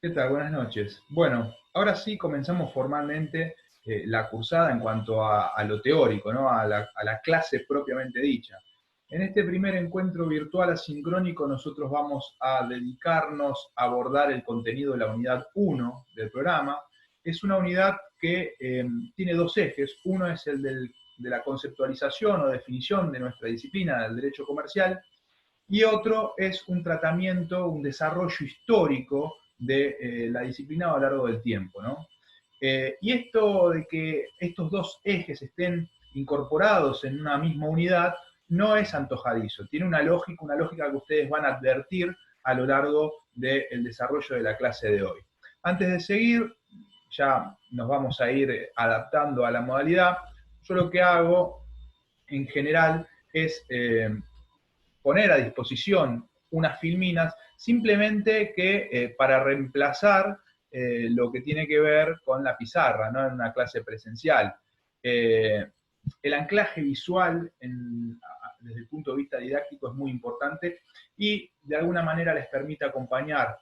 ¿Qué tal? Buenas noches. Bueno, ahora sí comenzamos formalmente la cursada en cuanto a lo teórico, ¿no? A la clase propiamente dicha. En este primer encuentro virtual asincrónico nosotros vamos a dedicarnos a abordar el contenido de la unidad 1 del programa. Es una unidad que tiene dos ejes. Uno es el de la conceptualización o definición de nuestra disciplina del derecho comercial, y otro es un tratamiento, un desarrollo histórico de la disciplina a lo largo del tiempo, ¿no? Y esto de que estos dos ejes estén incorporados en una misma unidad no es antojadizo, tiene una lógica que ustedes van a advertir a lo largo del desarrollo de la clase de hoy. Antes de seguir, ya nos vamos a ir adaptando a la modalidad. Yo lo que hago en general es poner a disposición unas filminas simplemente que para reemplazar lo que tiene que ver con la pizarra, ¿no? En una clase presencial. Eh, el anclaje visual desde el punto de vista didáctico es muy importante y de alguna manera les permite acompañar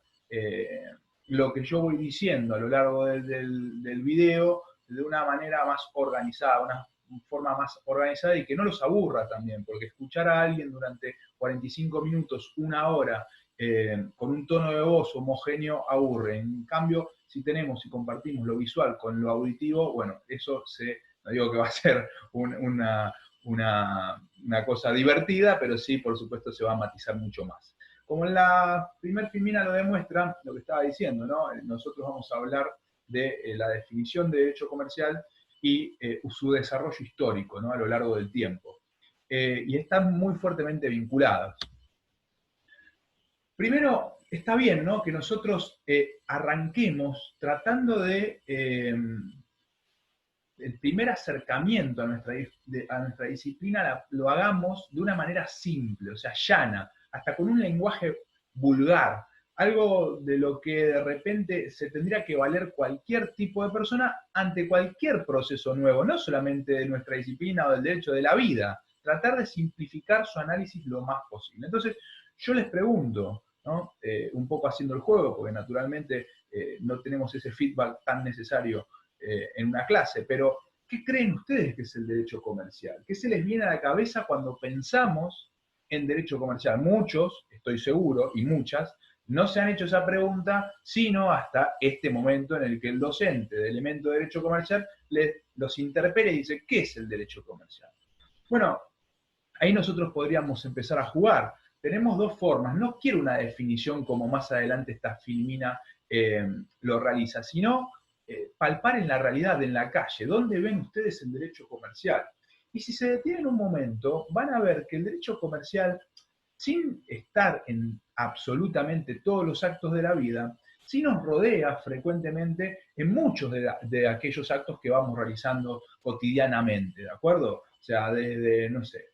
lo que yo voy diciendo a lo largo del video de una manera más organizada, una forma más organizada y que no los aburra también, porque escuchar a alguien durante 45 minutos, una hora, con un tono de voz homogéneo aburre. En cambio, si tenemos y compartimos lo visual con lo auditivo, bueno, eso no digo que va a ser una cosa divertida, pero sí, por supuesto, se va a matizar mucho más. Como en la primer filmina lo demuestra, lo que estaba diciendo, ¿no? Nosotros vamos a hablar de la definición de derecho comercial y su desarrollo histórico, ¿no? A lo largo del tiempo. Y están muy fuertemente vinculados. Primero, está bien, ¿no? Que nosotros arranquemos tratando el primer acercamiento a nuestra disciplina lo hagamos de una manera simple, o sea, llana, hasta con un lenguaje vulgar, algo de lo que de repente se tendría que valer cualquier tipo de persona ante cualquier proceso nuevo, no solamente de nuestra disciplina o del derecho de la vida, tratar de simplificar su análisis lo más posible. Entonces, yo les pregunto, ¿no? Un poco haciendo el juego, porque naturalmente no tenemos ese feedback tan necesario en una clase, pero ¿qué creen ustedes que es el derecho comercial? ¿Qué se les viene a la cabeza cuando pensamos en derecho comercial? Muchos, estoy seguro, y muchas, no se han hecho esa pregunta, sino hasta este momento en el que el docente de elemento de derecho comercial los interpela y dice, ¿qué es el derecho comercial? Bueno, ahí nosotros podríamos empezar a jugar. Tenemos dos formas. No quiero una definición como más adelante esta filmina lo realiza, sino palpar en la realidad, en la calle. ¿Dónde ven ustedes el derecho comercial? Y si se detienen un momento, van a ver que el derecho comercial, sin estar en absolutamente todos los actos de la vida, sí nos rodea frecuentemente en muchos de aquellos actos que vamos realizando cotidianamente, ¿de acuerdo? O sea, desde, no sé,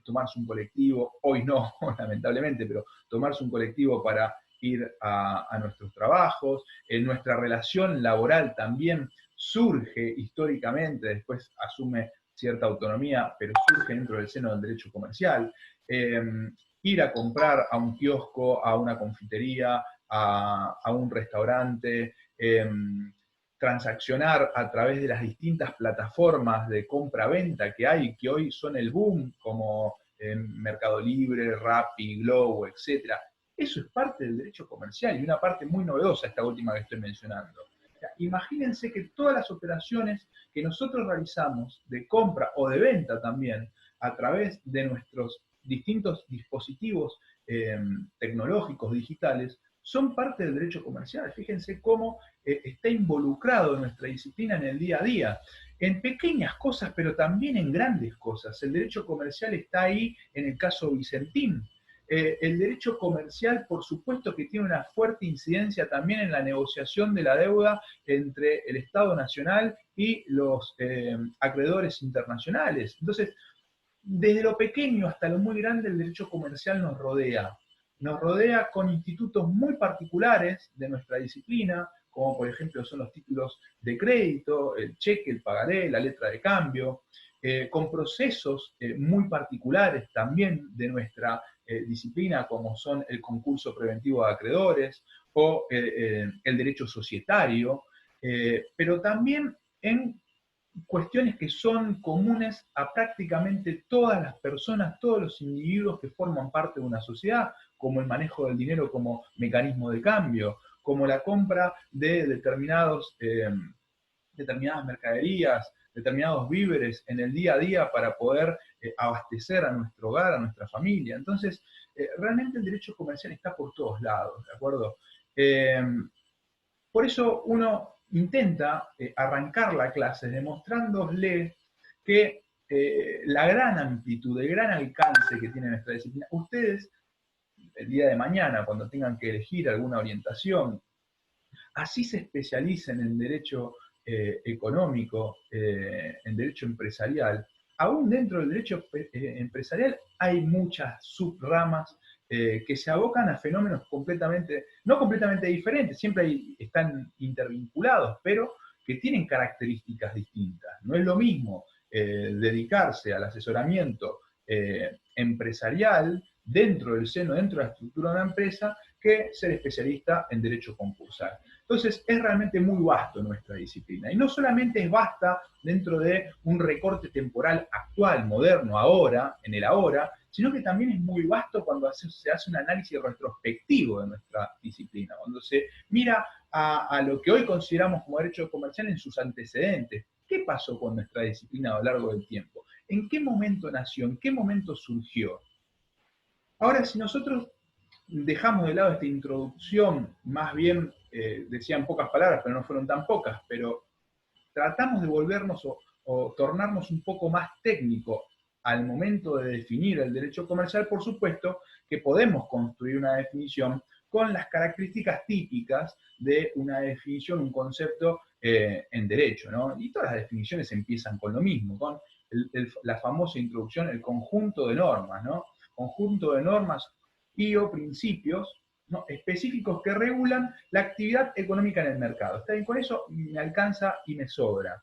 tomarse un colectivo, hoy no, lamentablemente, pero tomarse un colectivo para ir a nuestros trabajos, en nuestra relación laboral también surge históricamente, después asume cierta autonomía, pero surge dentro del seno del derecho comercial. Eh, Ir a comprar a un kiosco, a una confitería, a un restaurante, transaccionar a través de las distintas plataformas de compra-venta que hay, que hoy son el boom, como Mercado Libre, Rappi, Globo, etc. Eso es parte del derecho comercial y una parte muy novedosa, esta última que estoy mencionando. O sea, imagínense que todas las operaciones que nosotros realizamos de compra o de venta también a través de nuestros distintos dispositivos tecnológicos, digitales, son parte del derecho comercial. Fíjense cómo está involucrado nuestra disciplina en el día a día, en pequeñas cosas, pero también en grandes cosas. El derecho comercial está ahí en el caso Vicentín. El derecho comercial, por supuesto, que tiene una fuerte incidencia también en la negociación de la deuda entre el Estado Nacional y los acreedores internacionales. Entonces, desde lo pequeño hasta lo muy grande, el derecho comercial nos rodea. Nos rodea con institutos muy particulares de nuestra disciplina, como por ejemplo son los títulos de crédito, el cheque, el pagaré, la letra de cambio, con procesos muy particulares también de nuestra disciplina, como son el concurso preventivo de acreedores o el derecho societario, pero también en cuestiones que son comunes a prácticamente todas las personas, todos los individuos que forman parte de una sociedad, como el manejo del dinero como mecanismo de cambio, como la compra de determinadas mercaderías, determinados víveres en el día a día para poder abastecer a nuestro hogar, a nuestra familia. Entonces, realmente el derecho comercial está por todos lados, ¿de acuerdo? Por eso uno intenta arrancar la clase demostrándole que la gran amplitud, el gran alcance que tiene nuestra disciplina, ustedes el día de mañana, cuando tengan que elegir alguna orientación, así se especialicen en derecho económico, en derecho empresarial, aún dentro del derecho empresarial hay muchas subramas que se abocan a fenómenos no completamente diferentes, siempre están intervinculados, pero que tienen características distintas. No es lo mismo dedicarse al asesoramiento empresarial dentro del seno, dentro de la estructura de una empresa, que ser especialista en derecho concursal. Entonces, es realmente muy vasto nuestra disciplina. Y no solamente es vasta dentro de un recorte temporal actual, moderno, ahora, en el ahora, sino que también es muy vasto cuando se hace un análisis retrospectivo de nuestra disciplina, cuando se mira a lo que hoy consideramos como derecho comercial en sus antecedentes. ¿Qué pasó con nuestra disciplina a lo largo del tiempo? ¿En qué momento nació? ¿En qué momento surgió? Ahora, si nosotros dejamos de lado esta introducción, más bien decían pocas palabras, pero no fueron tan pocas, pero tratamos de volvernos o tornarnos un poco más técnico al momento de definir el derecho comercial. Por supuesto que podemos construir una definición con las características típicas de una definición, un concepto en derecho, ¿no? Y todas las definiciones empiezan con lo mismo, con la famosa introducción, el conjunto de normas, ¿no? Conjunto de normas y o principios, ¿no?, específicos que regulan la actividad económica en el mercado. ¿Está bien? Con eso me alcanza y me sobra.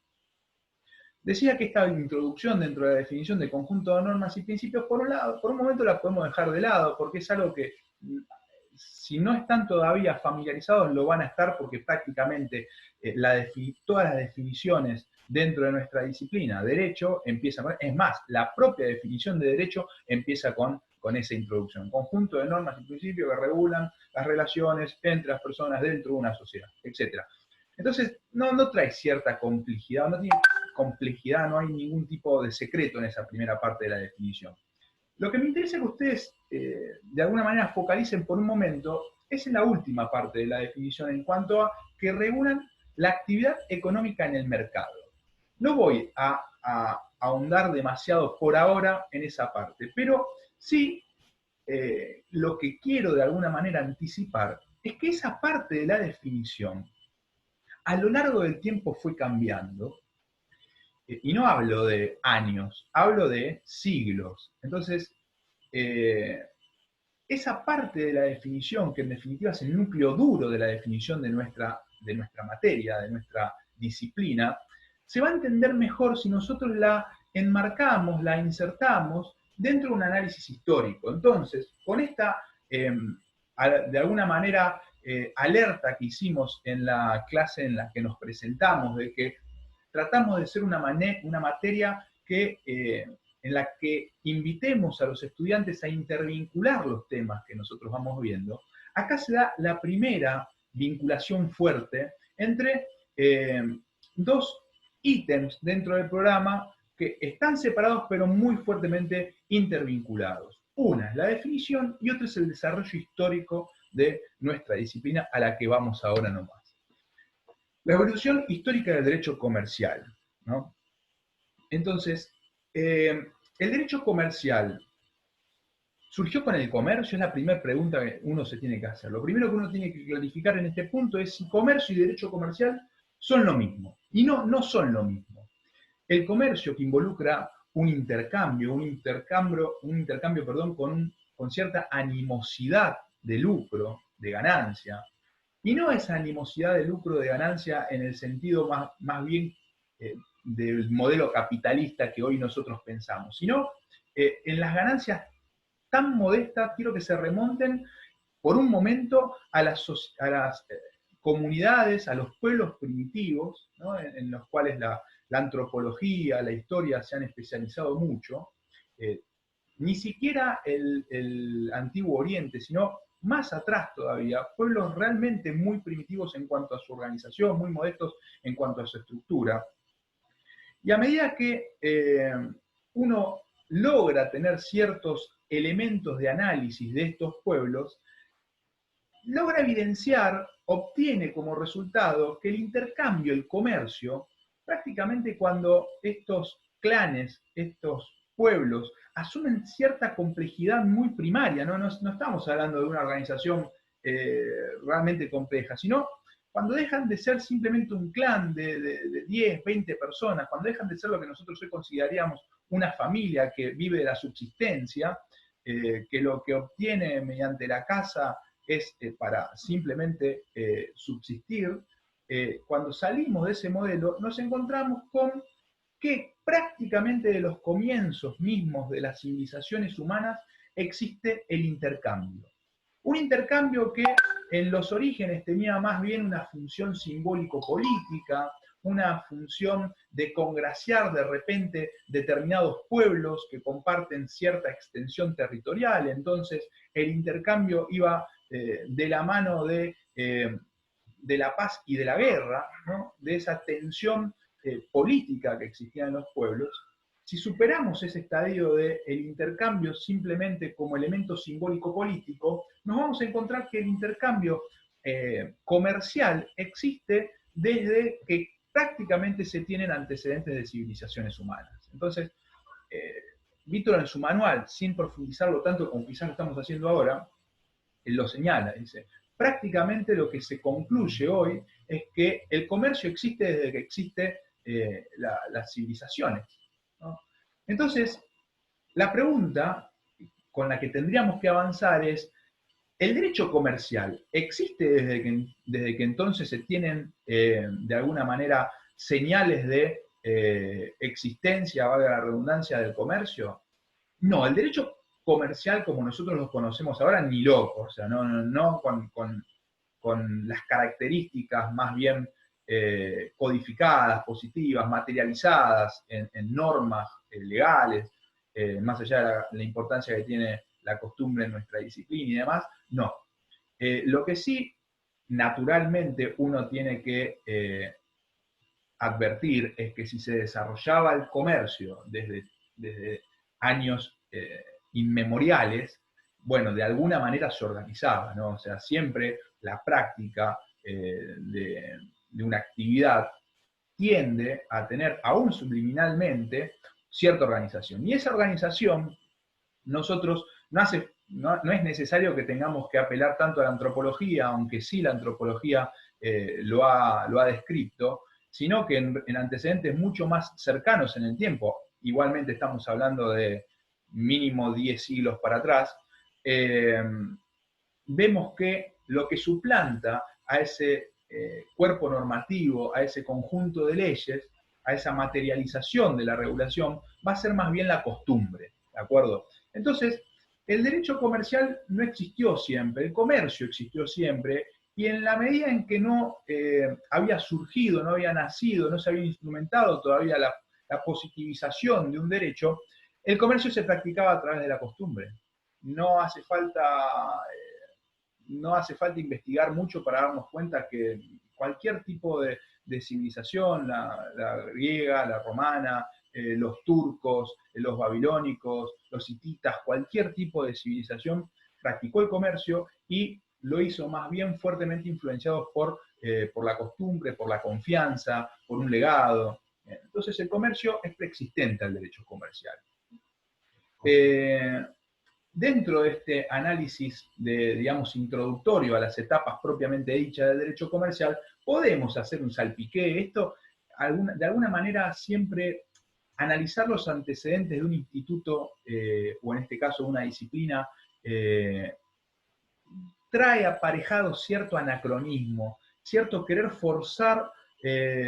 Decía que esta introducción dentro de la definición de conjunto de normas y principios, por un momento la podemos dejar de lado, porque es algo que, si no están todavía familiarizados, lo van a estar, porque prácticamente todas las definiciones dentro de nuestra disciplina, derecho, es más, la propia definición de derecho empieza con esa introducción. Conjunto de normas y principios que regulan las relaciones entre las personas dentro de una sociedad, etc. Entonces, no trae cierta complejidad, no tiene complejidad, no hay ningún tipo de secreto en esa primera parte de la definición. Lo que me interesa que ustedes, de alguna manera, focalicen por un momento es en la última parte de la definición, en cuanto a que regulan la actividad económica en el mercado. No voy a ahondar demasiado por ahora en esa parte, pero sí lo que quiero de alguna manera anticipar es que esa parte de la definición a lo largo del tiempo fue cambiando, y no hablo de años, hablo de siglos. Entonces, esa parte de la definición, que en definitiva es el núcleo duro de la definición de nuestra materia, de nuestra disciplina, se va a entender mejor si nosotros la enmarcamos, la insertamos dentro de un análisis histórico. Entonces, con esta, de alguna manera, alerta que hicimos en la clase en la que nos presentamos, de que tratamos de ser una materia en la que invitemos a los estudiantes a intervincular los temas que nosotros vamos viendo, acá se da la primera vinculación fuerte entre dos ítems dentro del programa que están separados pero muy fuertemente intervinculados. Una es la definición y otra es el desarrollo histórico de nuestra disciplina, a la que vamos ahora nomás. La evolución histórica del derecho comercial, ¿no? Entonces, el derecho comercial surgió con el comercio, es la primera pregunta que uno se tiene que hacer. Lo primero que uno tiene que clarificar en este punto es si comercio y derecho comercial son lo mismo. Y no son lo mismo. El comercio, que involucra un intercambio con cierta animosidad de lucro, de ganancia, y no esa animosidad de lucro, de ganancia en el sentido más bien del modelo capitalista que hoy nosotros pensamos, sino en las ganancias tan modesta, quiero que se remonten por un momento a las comunidades, a los pueblos primitivos, ¿no? En los cuales la antropología, la historia se han especializado mucho, ni siquiera el Antiguo Oriente, sino más atrás todavía, pueblos realmente muy primitivos en cuanto a su organización, muy modestos en cuanto a su estructura. Y a medida que uno logra tener ciertos elementos de análisis de estos pueblos, logra evidenciar, obtiene como resultado que el intercambio, el comercio, prácticamente cuando estos clanes, estos pueblos, asumen cierta complejidad muy primaria, no estamos hablando de una organización realmente compleja, sino cuando dejan de ser simplemente un clan de 10, 20 personas, cuando dejan de ser lo que nosotros hoy consideraríamos una familia que vive de la subsistencia, que lo que obtiene mediante la caza es para simplemente subsistir, cuando salimos de ese modelo nos encontramos con que prácticamente de los comienzos mismos de las civilizaciones humanas existe el intercambio. Un intercambio que en los orígenes tenía más bien una función simbólico-política, una función de congraciar de repente determinados pueblos que comparten cierta extensión territorial. Entonces el intercambio iba de la mano de la paz y de la guerra, ¿no? De esa tensión política que existía en los pueblos. Si superamos ese estadio del intercambio simplemente como elemento simbólico político, nos vamos a encontrar que el intercambio comercial existe desde que prácticamente se tienen antecedentes de civilizaciones humanas. Entonces, Vítor en su manual, sin profundizarlo tanto como quizás lo estamos haciendo ahora, él lo señala, dice, prácticamente lo que se concluye hoy es que el comercio existe desde que existe las civilizaciones, ¿no? Entonces, la pregunta con la que tendríamos que avanzar es, ¿el derecho comercial existe desde que entonces se tienen de alguna manera señales de existencia, valga la redundancia, del comercio? No, el derecho comercial como nosotros lo conocemos ahora, ni loco, o sea, no con las características más bien codificadas, positivas, materializadas en normas legales, más allá de la importancia que tiene la costumbre en nuestra disciplina y demás, no. Lo que sí, naturalmente, uno tiene que advertir es que si se desarrollaba el comercio desde años inmemoriales, bueno, de alguna manera se organizaba, ¿no? O sea, siempre la práctica de una actividad tiende a tener, aún subliminalmente, cierta organización. Y esa organización, nosotros, no es necesario que tengamos que apelar tanto a la antropología, aunque sí la antropología lo ha descrito, sino que en antecedentes mucho más cercanos en el tiempo, igualmente estamos hablando de mínimo 10 siglos para atrás, vemos que lo que suplanta a ese cuerpo normativo, a ese conjunto de leyes, a esa materialización de la regulación, va a ser más bien la costumbre, ¿de acuerdo? Entonces, el derecho comercial no existió siempre, el comercio existió siempre, y en la medida en que no había surgido, no había nacido, no se había instrumentado todavía la positivización de un derecho, el comercio se practicaba a través de la costumbre. No hace falta, no hace falta investigar mucho para darnos cuenta que cualquier tipo de civilización, la griega, la romana, los turcos, los babilónicos, los hititas, cualquier tipo de civilización practicó el comercio y lo hizo más bien fuertemente influenciados por la costumbre, por la confianza, por un legado. Entonces el comercio es preexistente al derecho comercial. Dentro de este análisis digamos, introductorio a las etapas propiamente dichas del derecho comercial, podemos hacer un salpiqué. Esto, de alguna manera, siempre analizar los antecedentes de un instituto, o en este caso una disciplina, trae aparejado cierto anacronismo, cierto querer forzar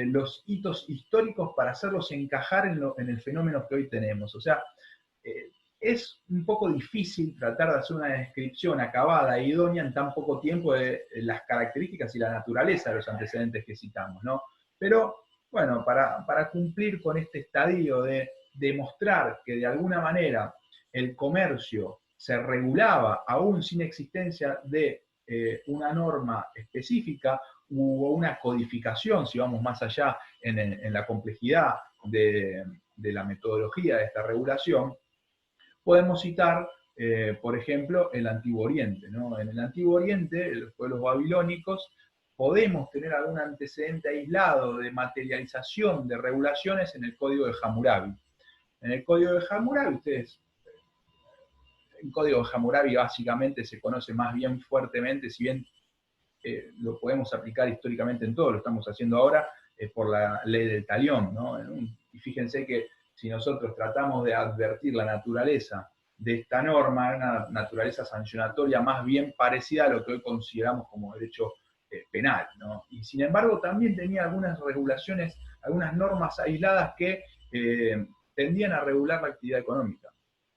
los hitos históricos para hacerlos encajar en el fenómeno que hoy tenemos. O sea, es un poco difícil tratar de hacer una descripción acabada e idónea en tan poco tiempo de las características y la naturaleza de los antecedentes que citamos, ¿no? Pero, bueno, para cumplir con este estadio de demostrar que de alguna manera el comercio se regulaba aún sin existencia de una norma específica u una codificación, si vamos más allá en la complejidad de la metodología de esta regulación, podemos citar, por ejemplo, el Antiguo Oriente, ¿no? En el Antiguo Oriente, los pueblos babilónicos, podemos tener algún antecedente aislado de materialización de regulaciones en el Código de Hammurabi. En el Código de Hammurabi, el Código de Hammurabi básicamente se conoce más bien fuertemente, si bien lo podemos aplicar históricamente en todo, lo estamos haciendo ahora, por la ley del talión, ¿no? Y fíjense que si nosotros tratamos de advertir la naturaleza de esta norma, una naturaleza sancionatoria más bien parecida a lo que hoy consideramos como derecho penal, ¿no? Y sin embargo también tenía algunas regulaciones, algunas normas aisladas que tendían a regular la actividad económica,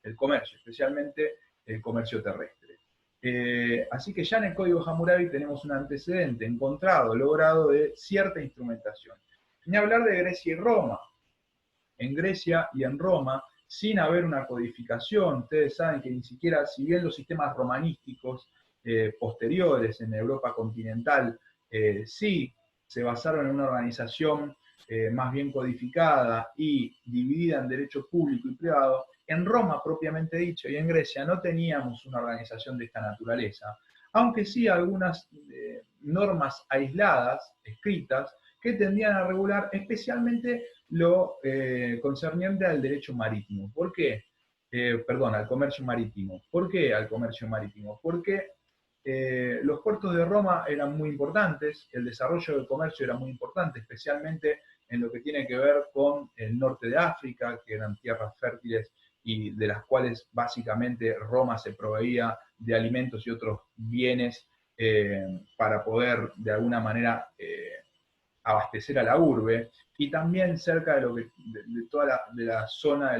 el comercio, especialmente el comercio terrestre. Así que ya en el Código Hammurabi tenemos un antecedente encontrado, logrado de cierta instrumentación. Ni hablar de Grecia y Roma. En Grecia y en Roma, sin haber una codificación, ustedes saben que ni siquiera, si bien los sistemas romanísticos posteriores en Europa continental sí se basaron en una organización más bien codificada y dividida en derecho público y privado, en Roma propiamente dicho y en Grecia no teníamos una organización de esta naturaleza, aunque sí algunas normas aisladas, escritas, que tendían a regular especialmente lo concerniente al derecho marítimo. ¿Por qué? Perdón, al comercio marítimo. ¿Por qué al comercio marítimo? Porque los puertos de Roma eran muy importantes, el desarrollo del comercio era muy importante, especialmente en lo que tiene que ver con el norte de África, que eran tierras fértiles y de las cuales básicamente Roma se proveía de alimentos y otros bienes para poder de alguna manera abastecer a la urbe, y también cerca de, de toda la zona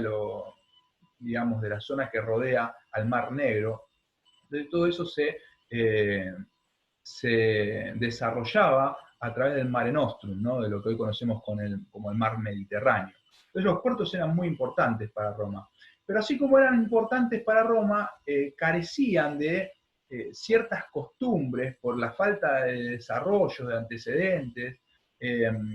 digamos, de la zona que rodea al Mar Negro. De todo eso se desarrollaba a través del Mare Nostrum, ¿no? De lo que hoy conocemos como el mar Mediterráneo. Entonces los puertos eran muy importantes para Roma. Pero así como eran importantes para Roma, carecían de ciertas costumbres por la falta de desarrollo, de antecedentes,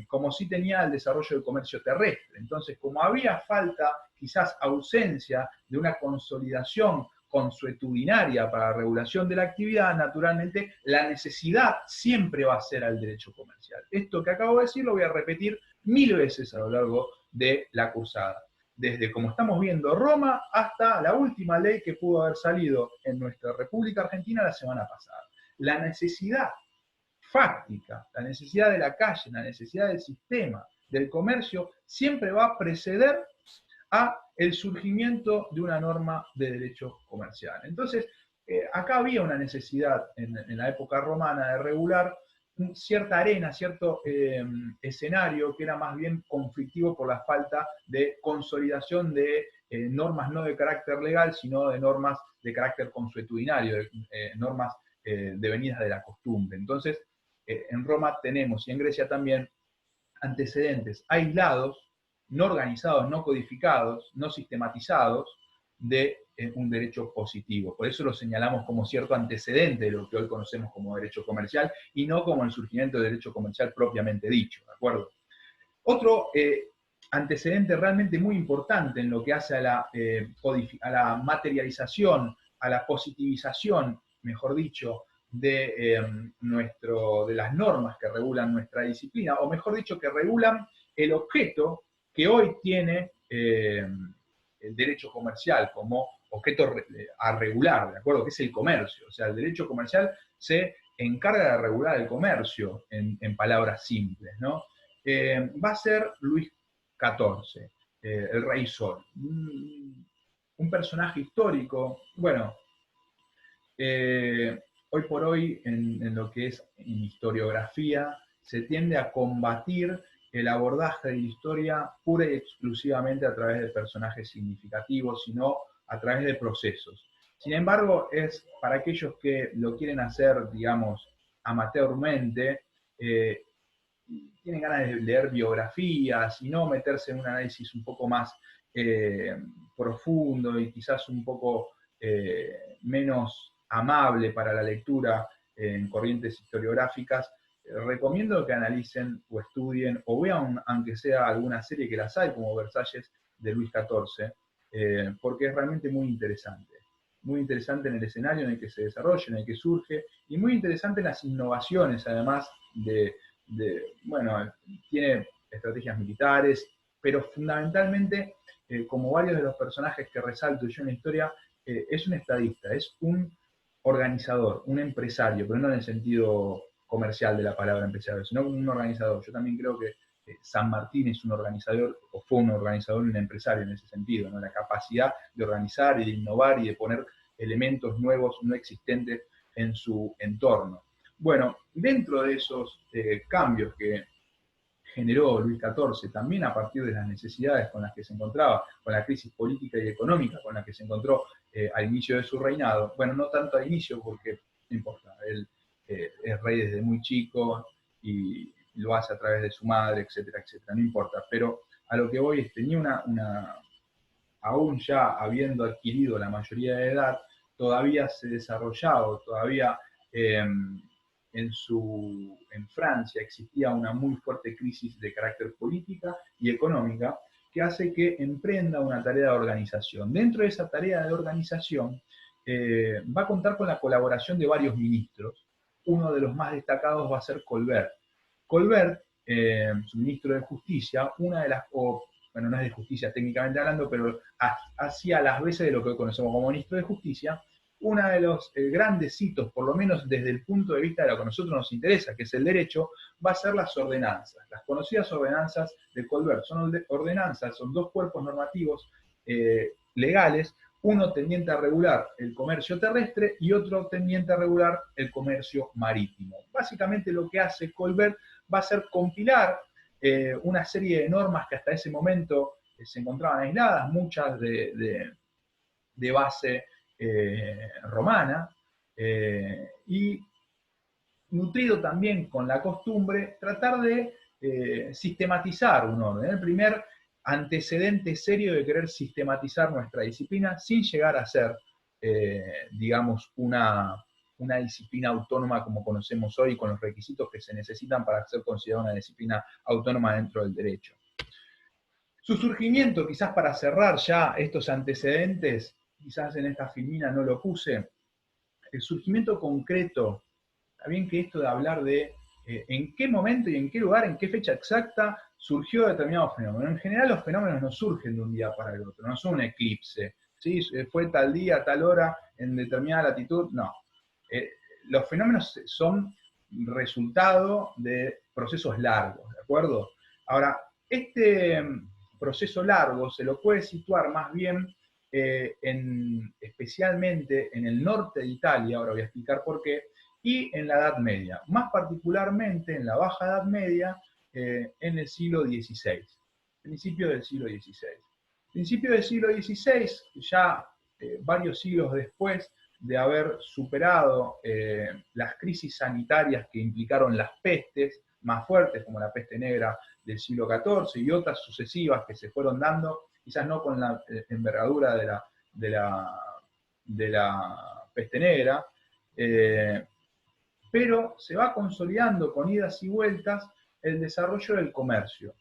como sí tenía el desarrollo del comercio terrestre. Entonces, como había falta, quizás ausencia de una consolidación consuetudinaria para la regulación de la actividad, naturalmente la necesidad siempre va a ser al derecho comercial. Esto que acabo de decir lo voy a repetir 1000 veces a lo largo de la cursada. Desde, como estamos viendo, Roma hasta la última ley que pudo haber salido en nuestra República Argentina la semana pasada. La necesidad fáctica, la necesidad de la calle, la necesidad del sistema, del comercio, siempre va a preceder a el surgimiento de una norma de derecho comercial. Entonces, acá había una necesidad en la época romana de regular cierta arena, cierto escenario que era más bien conflictivo por la falta de consolidación de normas no de carácter legal, sino de normas de carácter consuetudinario, normas devenidas de la costumbre. Entonces, en Roma tenemos, y en Grecia también, antecedentes aislados, no organizados, no codificados, no sistematizados, de un derecho positivo. Por eso lo señalamos como cierto antecedente de lo que hoy conocemos como derecho comercial y no como el surgimiento del derecho comercial propiamente dicho, ¿de acuerdo? Otro antecedente realmente muy importante en lo que hace a la materialización, a la positivización, mejor dicho, de las normas que regulan nuestra disciplina, o mejor dicho, que regulan el objeto que hoy tiene el derecho comercial como objeto a regular, ¿de acuerdo? Que es el comercio. O sea, el derecho comercial se encarga de regular el comercio, en palabras simples, ¿no? Va a ser Luis XIV, el Rey Sol. Un personaje histórico, bueno, hoy por hoy en lo que es en historiografía se tiende a combatir el abordaje de la historia pura y exclusivamente a través de personajes significativos, sino a través de procesos. Sin embargo, es para aquellos que lo quieren hacer, digamos, amateurmente, tienen ganas de leer biografías y no meterse en un análisis un poco más profundo y quizás un poco menos amable para la lectura en corrientes historiográficas, recomiendo que analicen o estudien o vean, aunque sea alguna serie que las hay, como Versalles de Luis XIV, porque es realmente muy interesante. Muy interesante en el escenario en el que se desarrolla, en el que surge, y muy interesante en las innovaciones, además bueno, tiene estrategias militares, pero fundamentalmente, como varios de los personajes que resalto yo en la historia, es un estadista, es un organizador, un empresario, pero no en el sentido comercial de la palabra empresario, sino como un organizador. Yo también creo que San Martín es un organizador, o fue un organizador y un empresario en ese sentido, ¿no? La capacidad de organizar y de innovar y de poner elementos nuevos, no existentes en su entorno. Bueno, dentro de esos cambios que generó Luis XIV, también a partir de las necesidades con las que se encontraba, con la crisis política y económica con la que se encontró al inicio de su reinado, bueno, no tanto al inicio porque no importa, él es rey desde muy chico y lo hace a través de su madre, etcétera, etcétera, no importa, pero a lo que voy es, tenía aún ya habiendo adquirido la mayoría de edad, todavía se desarrollaba, todavía en Francia existía una muy fuerte crisis de carácter política y económica que hace que emprenda una tarea de organización. Dentro de esa tarea de organización va a contar con la colaboración de varios ministros. Uno de los más destacados va a ser Colbert. Colbert, su ministro de Justicia, una de las, bueno, no es de justicia técnicamente hablando, pero hacía las veces de lo que hoy conocemos como ministro de Justicia, uno de los grandes hitos, por lo menos desde el punto de vista de lo que a nosotros nos interesa, que es el derecho, va a ser las ordenanzas. Las conocidas ordenanzas de Colbert son ordenanzas, son dos cuerpos normativos legales, uno tendiente a regular el comercio terrestre y otro tendiente a regular el comercio marítimo. Básicamente lo que hace Colbert va a ser compilar una serie de normas que hasta ese momento se encontraban aisladas, muchas de base romana, y nutrido también con la costumbre, tratar de sistematizar un orden. El primer antecedente serio de querer sistematizar nuestra disciplina sin llegar a ser, digamos, una disciplina autónoma como conocemos hoy, con los requisitos que se necesitan para ser considerada una disciplina autónoma dentro del derecho. Su surgimiento, quizás para cerrar ya estos antecedentes, quizás en esta filmina no lo puse, el surgimiento concreto, está bien que esto de hablar de en qué momento y en qué lugar, en qué fecha exacta surgió determinado fenómeno. En general los fenómenos no surgen de un día para el otro, no son un eclipse, ¿sí? Fue tal día, tal hora, en determinada latitud, no. Los fenómenos son resultado de procesos largos, ¿de acuerdo? Ahora, este proceso largo se lo puede situar más bien especialmente en el norte de Italia, ahora voy a explicar por qué, y en la Edad Media, más particularmente en la Baja Edad Media, en el siglo XVI, principio del siglo XVI. Principio del siglo XVI, ya varios siglos después de haber superado las crisis sanitarias que implicaron las pestes más fuertes, como la peste negra del siglo XIV y otras sucesivas que se fueron dando, quizás no con la envergadura de la peste negra, pero se va consolidando con idas y vueltas el desarrollo del comercio.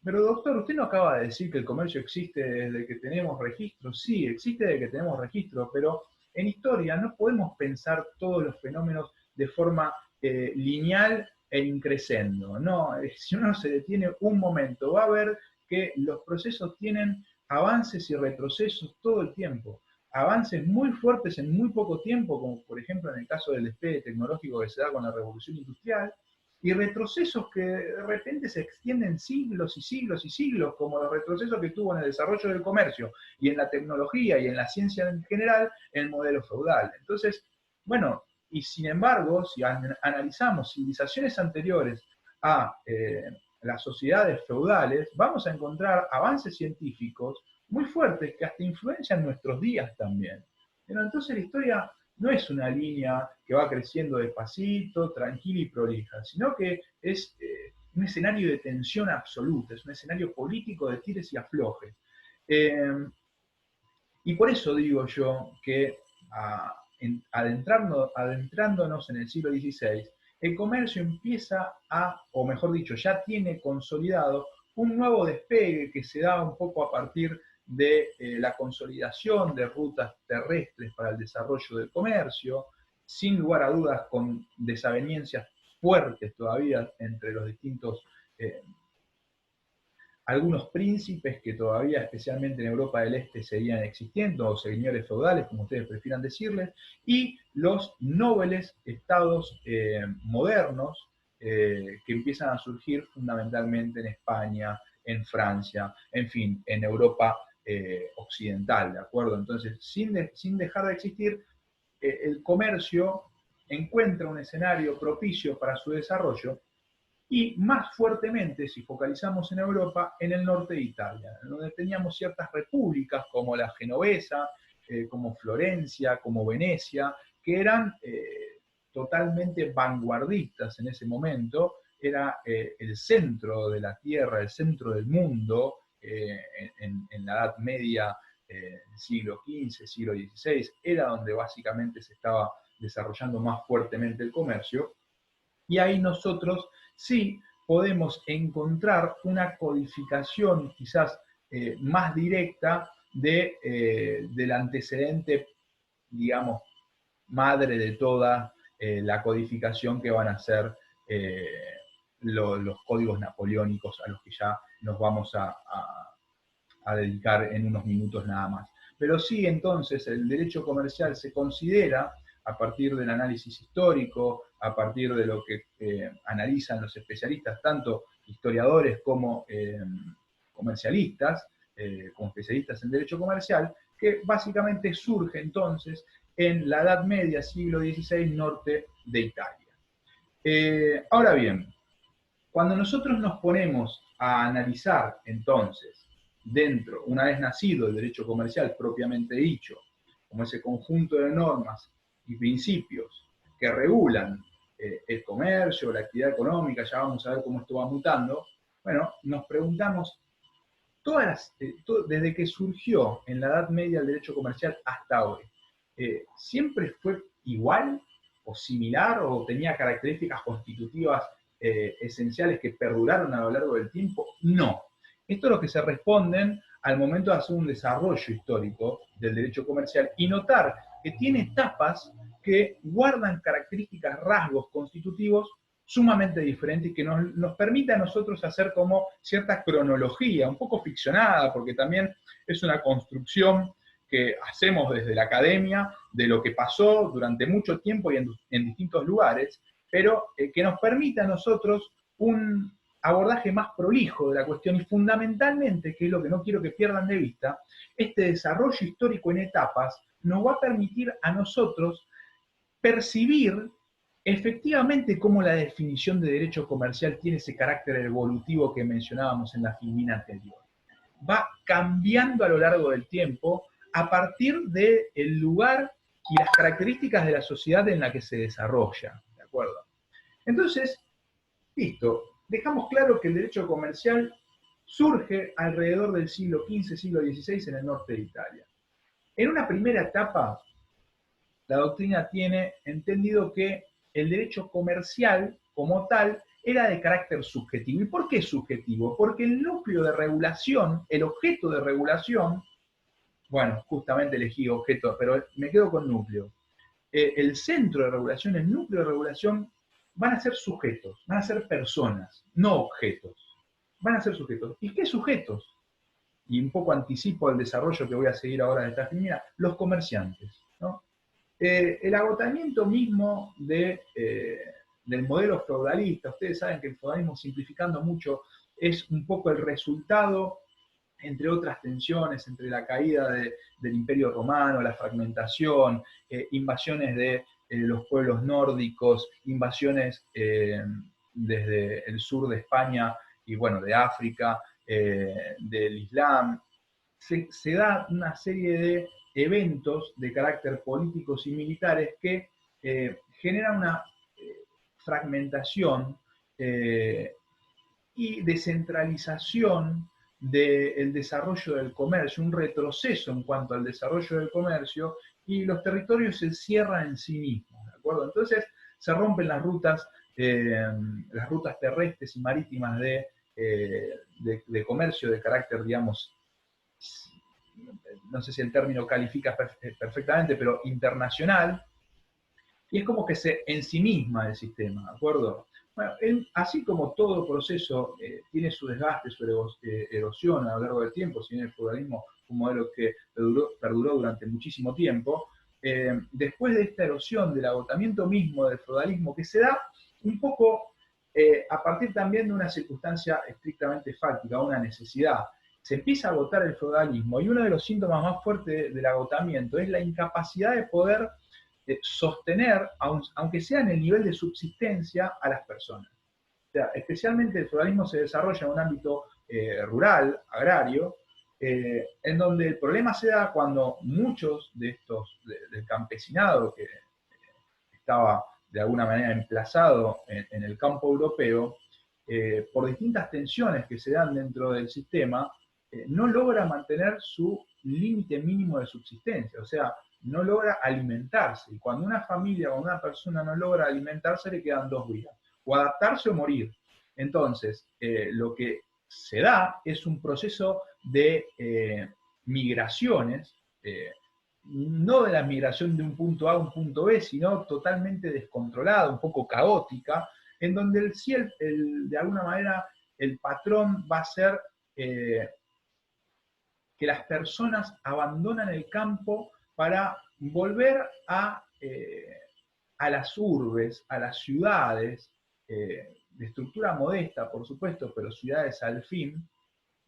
Pero doctor, usted no acaba de decir que el comercio existe desde que tenemos registro. Sí, existe desde que tenemos registro, pero en historia no podemos pensar todos los fenómenos de forma lineal e increscendo. No, si uno se detiene un momento, va a ver que los procesos tienen avances y retrocesos todo el tiempo. Avances muy fuertes en muy poco tiempo, como por ejemplo en el caso del despegue tecnológico que se da con la revolución industrial, y retrocesos que de repente se extienden siglos y siglos y siglos, como los retrocesos que tuvo en el desarrollo del comercio y en la tecnología y en la ciencia en general el modelo feudal. Entonces, bueno, y sin embargo, si analizamos civilizaciones anteriores a las sociedades feudales, vamos a encontrar avances científicos muy fuertes que hasta influencian nuestros días también. Pero entonces la historia no es una línea que va creciendo despacito, tranquila y prolija, sino que es un escenario de tensión absoluta, es un escenario político de tires y aflojes. Eh, y por eso digo yo que adentrándonos en el siglo XVI, el comercio empieza a, o mejor dicho, ya tiene consolidado un nuevo despegue que se da un poco a partir de la consolidación de rutas terrestres para el desarrollo del comercio, sin lugar a dudas con desavenencias fuertes todavía entre los distintos algunos príncipes que todavía, especialmente en Europa del Este, seguían existiendo, o señores feudales, como ustedes prefieran decirles, y los nobles estados modernos que empiezan a surgir fundamentalmente en España, en Francia, en fin, en Europa occidental, ¿de acuerdo? Entonces, sin dejar de existir, el comercio encuentra un escenario propicio para su desarrollo y más fuertemente, si focalizamos en Europa, en el norte de Italia, donde teníamos ciertas repúblicas como la genovesa, como Florencia, como Venecia, que eran totalmente vanguardistas en ese momento, era el centro de la tierra, el centro del mundo, en la Edad Media, siglo XV, siglo XVI, era donde básicamente se estaba desarrollando más fuertemente el comercio, y ahí nosotros sí podemos encontrar una codificación quizás más directa del antecedente, digamos, madre de toda la codificación que van a ser los códigos napoleónicos a los que ya nos vamos a dedicar en unos minutos nada más. Pero sí, entonces, el derecho comercial se considera, a partir del análisis histórico, a partir de lo que analizan los especialistas, tanto historiadores como comercialistas, como especialistas en derecho comercial, que básicamente surge entonces en la Edad Media, siglo XVI, norte de Italia. Ahora bien, cuando nosotros nos ponemos a analizar entonces, dentro, una vez nacido el derecho comercial propiamente dicho, como ese conjunto de normas y principios que regulan el comercio, la actividad económica, ya vamos a ver cómo esto va mutando, bueno, nos preguntamos, desde que surgió en la Edad Media el derecho comercial hasta hoy, ¿siempre fue igual o similar o tenía características constitutivas esenciales que perduraron a lo largo del tiempo? No. Esto es lo que se responden al momento de hacer un desarrollo histórico del derecho comercial y notar que tiene etapas que guardan características, rasgos constitutivos sumamente diferentes y que nos permite a nosotros hacer como cierta cronología, un poco ficcionada, porque también es una construcción que hacemos desde la academia de lo que pasó durante mucho tiempo y en distintos lugares, pero que nos permite a nosotros un abordaje más prolijo de la cuestión y fundamentalmente, que es lo que no quiero que pierdan de vista, este desarrollo histórico en etapas nos va a permitir a nosotros percibir efectivamente cómo la definición de derecho comercial tiene ese carácter evolutivo que mencionábamos en la filmina anterior. Va cambiando a lo largo del tiempo a partir del lugar y las características de la sociedad en la que se desarrolla, ¿de acuerdo? Entonces, listo, dejamos claro que el derecho comercial surge alrededor del siglo XV, siglo XVI en el norte de Italia. En una primera etapa, la doctrina tiene entendido que el derecho comercial como tal era de carácter subjetivo. ¿Y por qué subjetivo? Porque el núcleo de regulación, el objeto de regulación, bueno, justamente elegí objeto, pero me quedo con núcleo. El centro de regulación, el núcleo de regulación, van a ser sujetos, van a ser personas, no objetos. Van a ser sujetos. ¿Y qué sujetos? Y un poco anticipo el desarrollo que voy a seguir ahora de esta primera, los comerciantes, ¿no? El agotamiento mismo del modelo feudalista, ustedes saben que el feudalismo, simplificando mucho, es un poco el resultado, entre otras tensiones, entre la caída del Imperio Romano, la fragmentación, invasiones de los pueblos nórdicos, invasiones desde el sur de España y bueno, de África, del Islam, se da una serie de eventos de carácter políticos y militares que generan una fragmentación y descentralización del desarrollo del comercio, un retroceso en cuanto al desarrollo del comercio, y los territorios se cierran en sí mismos, ¿de acuerdo? Entonces se rompen las rutas terrestres y marítimas de comercio de carácter, digamos, no sé si el término califica perfectamente, pero internacional, y es como que se ensimisma el sistema, ¿de acuerdo? Bueno, así como todo proceso tiene su desgaste, su erosión a lo largo del tiempo, si bien el feudalismo fue un modelo que perduró durante muchísimo tiempo, después de esta erosión, del agotamiento mismo del feudalismo, que se da un poco a partir también de una circunstancia estrictamente fáctica, una necesidad, se empieza a agotar el feudalismo, y uno de los síntomas más fuertes del agotamiento es la incapacidad de poder sostener, aunque sea en el nivel de subsistencia, a las personas. O sea, especialmente el feudalismo se desarrolla en un ámbito rural, agrario, en donde el problema se da cuando muchos de estos, del campesinado que estaba de alguna manera emplazado en el campo europeo, por distintas tensiones que se dan dentro del sistema, no logra mantener su límite mínimo de subsistencia, o sea, no logra alimentarse. Y cuando una familia o una persona no logra alimentarse, le quedan dos vías: o adaptarse o morir. Entonces, lo que se da es un proceso de migraciones, no de la migración de un punto A a un punto B, sino totalmente descontrolada, un poco caótica, en donde de alguna manera el patrón va a ser que las personas abandonan el campo para volver a las urbes, a las ciudades, de estructura modesta, por supuesto, pero ciudades al fin,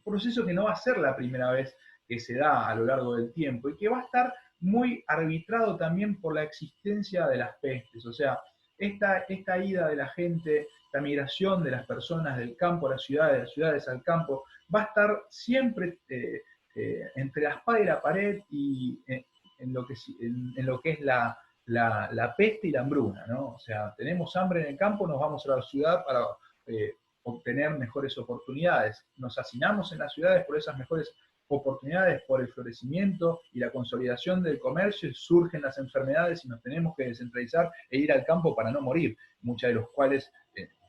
un proceso que no va a ser la primera vez que se da a lo largo del tiempo y que va a estar muy arbitrado también por la existencia de las pestes. O sea, esta ida de la gente, la migración de las personas del campo a las ciudades, de las ciudades al campo, va a estar siempre entre la espada y la pared, y en lo que es la peste y la hambruna, ¿no? O sea, tenemos hambre en el campo, nos vamos a la ciudad para obtener mejores oportunidades. Nos hacinamos en las ciudades por esas mejores oportunidades, por el florecimiento y la consolidación del comercio, y surgen las enfermedades y nos tenemos que descentralizar e ir al campo para no morir, muchas de los cuales,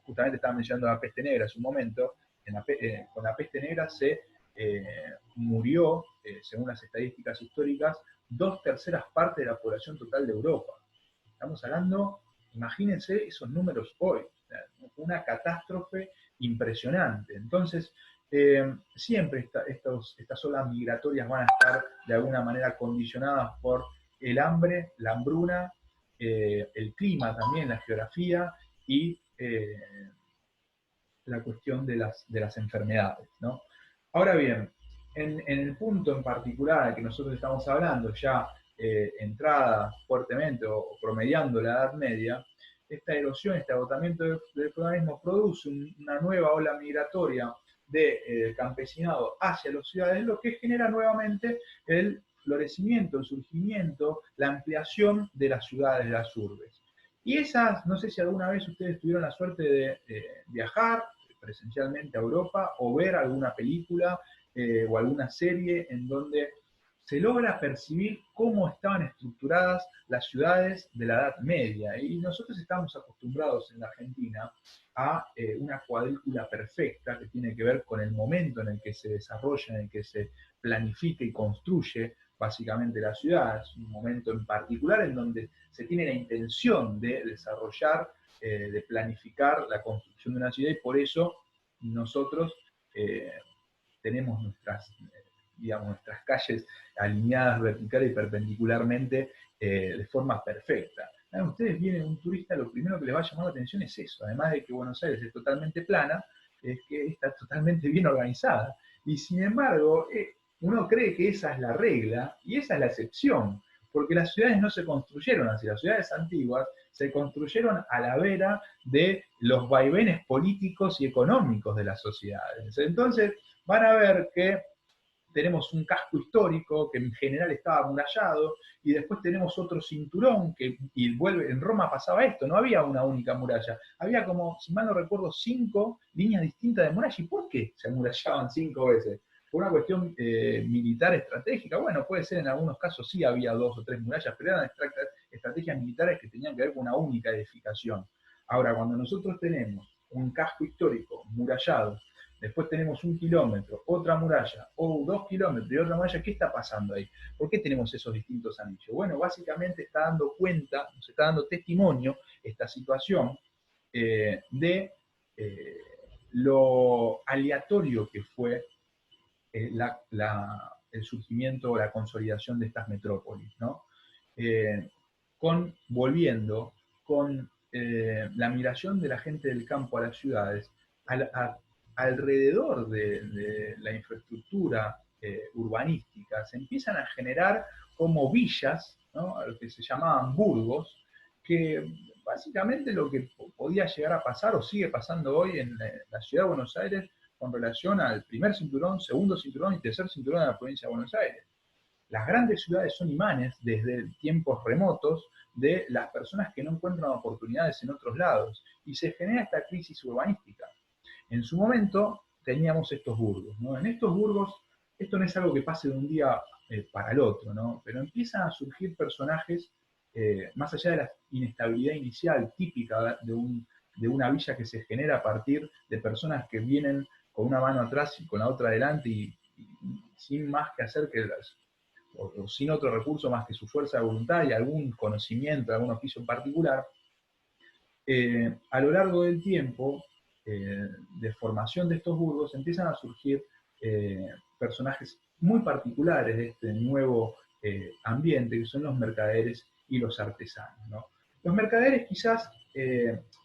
justamente estaba mencionando la peste negra en su momento. Con la peste negra se murió, según las estadísticas históricas, 2/3 partes de la población total de Europa. Estamos hablando, imagínense esos números hoy, una catástrofe impresionante. Entonces, siempre estas olas migratorias van a estar de alguna manera condicionadas por el hambre, la hambruna, el clima también, la geografía y la cuestión de las enfermedades, ¿no? Ahora bien, en el punto en particular al que nosotros estamos hablando, ya entrada fuertemente o promediando la Edad Media, esta erosión, este agotamiento del feudalismo produce una nueva ola migratoria de campesinado hacia las ciudades, lo que genera nuevamente el florecimiento, el surgimiento, la ampliación de las ciudades, de las urbes. Y esas, no sé si alguna vez ustedes tuvieron la suerte de viajar presencialmente a Europa o ver alguna película o alguna serie en donde se logra percibir cómo estaban estructuradas las ciudades de la Edad Media. Y nosotros estamos acostumbrados en la Argentina a una cuadrícula perfecta que tiene que ver con el momento en el que se desarrolla, en el que se planifica y construye básicamente la ciudad. Es un momento en particular en donde se tiene la intención de desarrollar, de planificar la construcción de una ciudad, y por eso nosotros tenemos nuestras calles alineadas vertical y perpendicularmente de forma perfecta. Ustedes vienen un turista, lo primero que les va a llamar la atención es eso, además de que Buenos Aires es totalmente plana, es que está totalmente bien organizada. Y sin embargo, uno cree que esa es la regla y esa es la excepción, porque las ciudades no se construyeron así, las ciudades antiguas se construyeron a la vera de los vaivenes políticos y económicos de las sociedades. Entonces, van a ver que tenemos un casco histórico que en general estaba amurallado, y después tenemos otro cinturón y vuelve, en Roma pasaba esto, no había una única muralla, había como, si mal no recuerdo, 5 líneas distintas de muralla. ¿Y por qué se amurallaban 5 veces? ¿Por una cuestión militar estratégica? Bueno, puede ser, en algunos casos sí había 2 o 3 murallas, pero eran estrategias militares que tenían que ver con una única edificación. Ahora, cuando nosotros tenemos un casco histórico murallado, después tenemos 1 kilómetro, otra muralla, o 2 kilómetros y otra muralla, ¿qué está pasando ahí? ¿Por qué tenemos esos distintos anillos? Bueno, básicamente está dando cuenta, se está dando testimonio esta situación de lo aleatorio que fue el surgimiento o la consolidación de estas metrópolis, ¿no? Eh, volviendo con la migración de la gente del campo a las ciudades, alrededor de la infraestructura urbanística se empiezan a generar como villas, ¿no? Lo que se llamaban burgos, que básicamente lo que podía llegar a pasar o sigue pasando hoy en la ciudad de Buenos Aires con relación al primer cinturón, segundo cinturón y tercer cinturón de la provincia de Buenos Aires. Las grandes ciudades son imanes desde tiempos remotos de las personas que no encuentran oportunidades en otros lados, y se genera esta crisis urbanística. En su momento teníamos estos burgos, ¿no? En estos burgos, esto no es algo que pase de un día para el otro, ¿no? Pero empiezan a surgir personajes, más allá de la inestabilidad inicial típica de una villa que se genera a partir de personas que vienen con una mano atrás y con la otra adelante, y sin más que hacer que o sin otro recurso más que su fuerza de voluntad y algún conocimiento, algún oficio en particular. A lo largo del tiempo de formación de estos burgos empiezan a surgir personajes muy particulares de este nuevo ambiente, que son los mercaderes y los artesanos, ¿no? Los mercaderes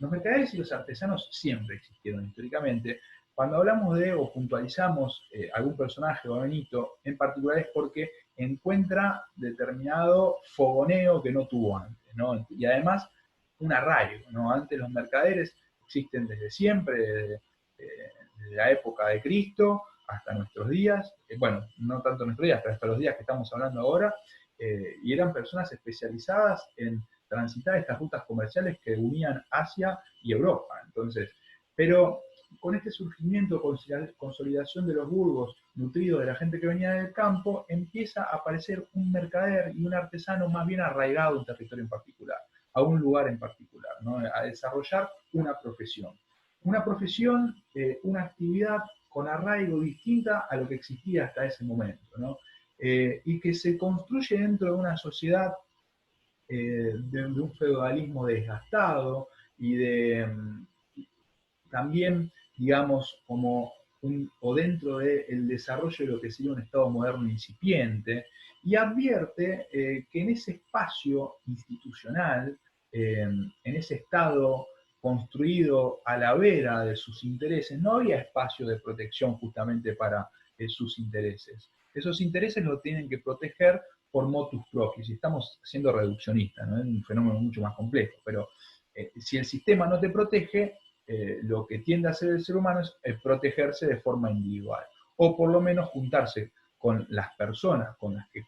los mercaderes y los artesanos siempre existieron históricamente. Cuando hablamos de o puntualizamos algún personaje o Benito en particular, es porque encuentra determinado fogoneo que no tuvo antes, ¿no? Y además un arraigo, ¿no? Antes los mercaderes existen desde siempre, desde la época de Cristo hasta nuestros días, bueno, no tanto nuestros días, pero hasta los días que estamos hablando ahora, y eran personas especializadas en transitar estas rutas comerciales que unían Asia y Europa. Entonces, pero con este surgimiento, consolidación de los burgos, nutridos de la gente que venía del campo, empieza a aparecer un mercader y un artesano más bien arraigado a un territorio en particular, a un lugar en particular, ¿no? A desarrollar una profesión. Una profesión, una actividad con arraigo distinta a lo que existía hasta ese momento, ¿no? Y que se construye dentro de una sociedad de un feudalismo desgastado y también, digamos, o dentro del desarrollo de lo que sería un Estado moderno incipiente, y advierte que en ese espacio institucional, en ese Estado construido a la vera de sus intereses, no había espacio de protección justamente para sus intereses. Esos intereses los tienen que proteger por motus propio, y estamos siendo reduccionistas, ¿no? Es un fenómeno mucho más complejo, pero si el sistema no te protege, lo que tiende a hacer el ser humano es protegerse de forma individual, o por lo menos juntarse con las personas con las que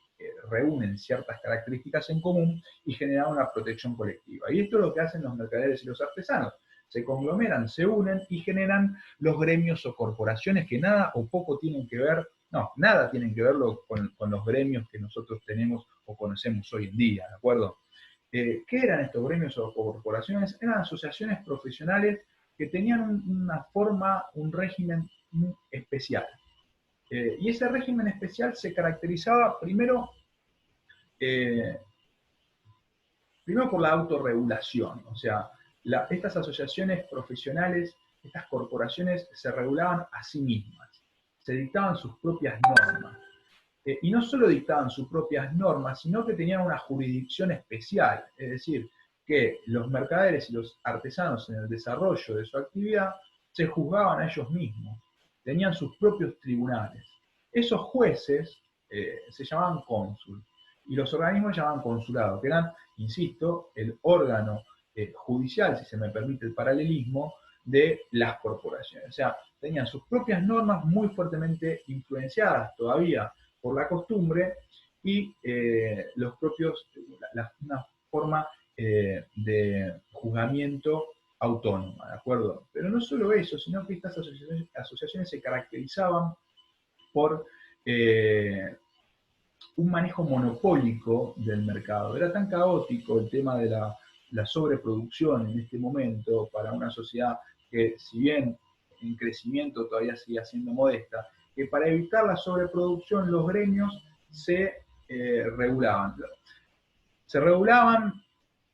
reúnen ciertas características en común y generar una protección colectiva. Y esto es lo que hacen los mercaderes y los artesanos. Se conglomeran, se unen y generan los gremios o corporaciones que nada o poco tienen que ver, no, nada tienen que ver con los gremios que nosotros tenemos o conocemos hoy en día, ¿de acuerdo? ¿Qué eran estos gremios o corporaciones? Eran asociaciones profesionales que tenían una forma, un régimen especial. Y ese régimen especial se caracterizaba eh, primero por la autorregulación, o sea, estas asociaciones profesionales, estas corporaciones se regulaban a sí mismas, se dictaban sus propias normas. Y no solo dictaban sus propias normas, sino que tenían una jurisdicción especial, es decir, que los mercaderes y los artesanos en el desarrollo de su actividad se juzgaban a ellos mismos, tenían sus propios tribunales. Esos jueces se llamaban cónsul, y los organismos se llamaban consulado, que eran, insisto, el órgano judicial, si se me permite el paralelismo, de las corporaciones. O sea, tenían sus propias normas muy fuertemente influenciadas todavía por la costumbre y los propios, una forma de juzgamiento autónoma, ¿de acuerdo? Pero no solo eso, sino que estas asociaciones se caracterizaban por un manejo monopólico del mercado. Era tan caótico el tema de la sobreproducción en este momento para una sociedad que, si bien en crecimiento todavía sigue siendo modesta, que para evitar la sobreproducción los gremios se regulaban. Se regulaban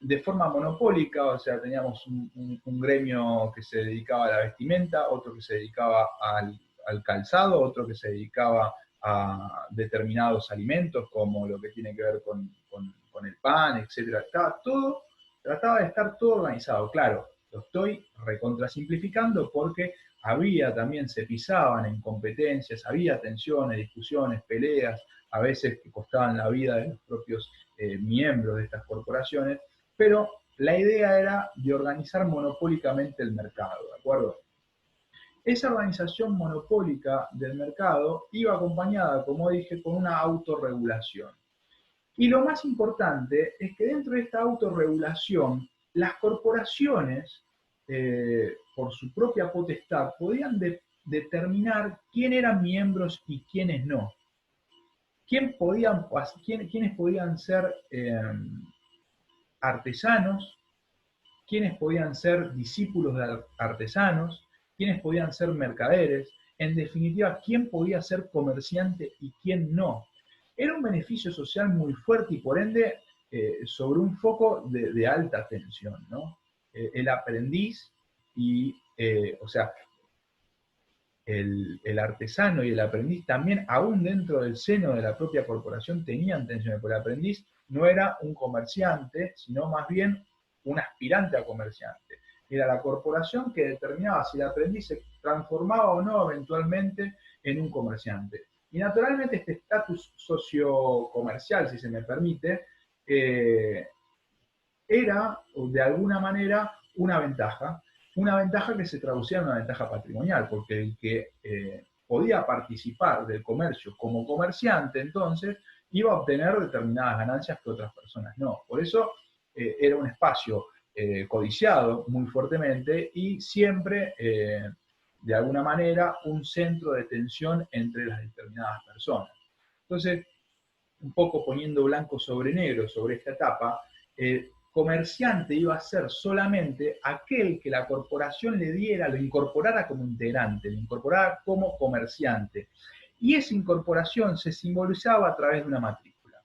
de forma monopólica, o sea, teníamos un gremio que se dedicaba a la vestimenta, otro que se dedicaba al calzado, otro que se dedicaba a determinados alimentos, como lo que tiene que ver con el pan, etc. Trataba de estar todo organizado. Claro, lo estoy recontrasimplificando porque había también, se pisaban en competencias, había tensiones, discusiones, peleas, a veces que costaban la vida de los propios miembros de estas corporaciones, pero la idea era de organizar monopólicamente el mercado, ¿de acuerdo? Esa organización monopólica del mercado iba acompañada, como dije, con una autorregulación. Y lo más importante es que dentro de esta autorregulación, las corporaciones, por su propia potestad, podían determinar quién eran miembros y quiénes no. Quiénes podían ser artesanos, quiénes podían ser discípulos de artesanos, quiénes podían ser mercaderes, en definitiva, quién podía ser comerciante y quién no. Era un beneficio social muy fuerte y por ende sobre un foco de alta tensión, ¿no? El aprendiz y, o sea, el artesano y el aprendiz también, aún dentro del seno de la propia corporación, tenían tensiones, porque el aprendiz no era un comerciante, sino más bien un aspirante a comerciante. Era la corporación que determinaba si el aprendiz se transformaba o no eventualmente en un comerciante. Y naturalmente este estatus sociocomercial, si se me permite, era de alguna manera una ventaja que se traducía en una ventaja patrimonial, porque el que podía participar del comercio como comerciante, entonces, iba a obtener determinadas ganancias que otras personas no. Por eso era un espacio codiciado muy fuertemente y siempre, de alguna manera, un centro de tensión entre las determinadas personas. Entonces, un poco poniendo blanco sobre negro sobre esta etapa, comerciante iba a ser solamente aquel que la corporación le diera, lo incorporara como integrante, lo incorporara como comerciante. Y esa incorporación se simbolizaba a través de una matrícula.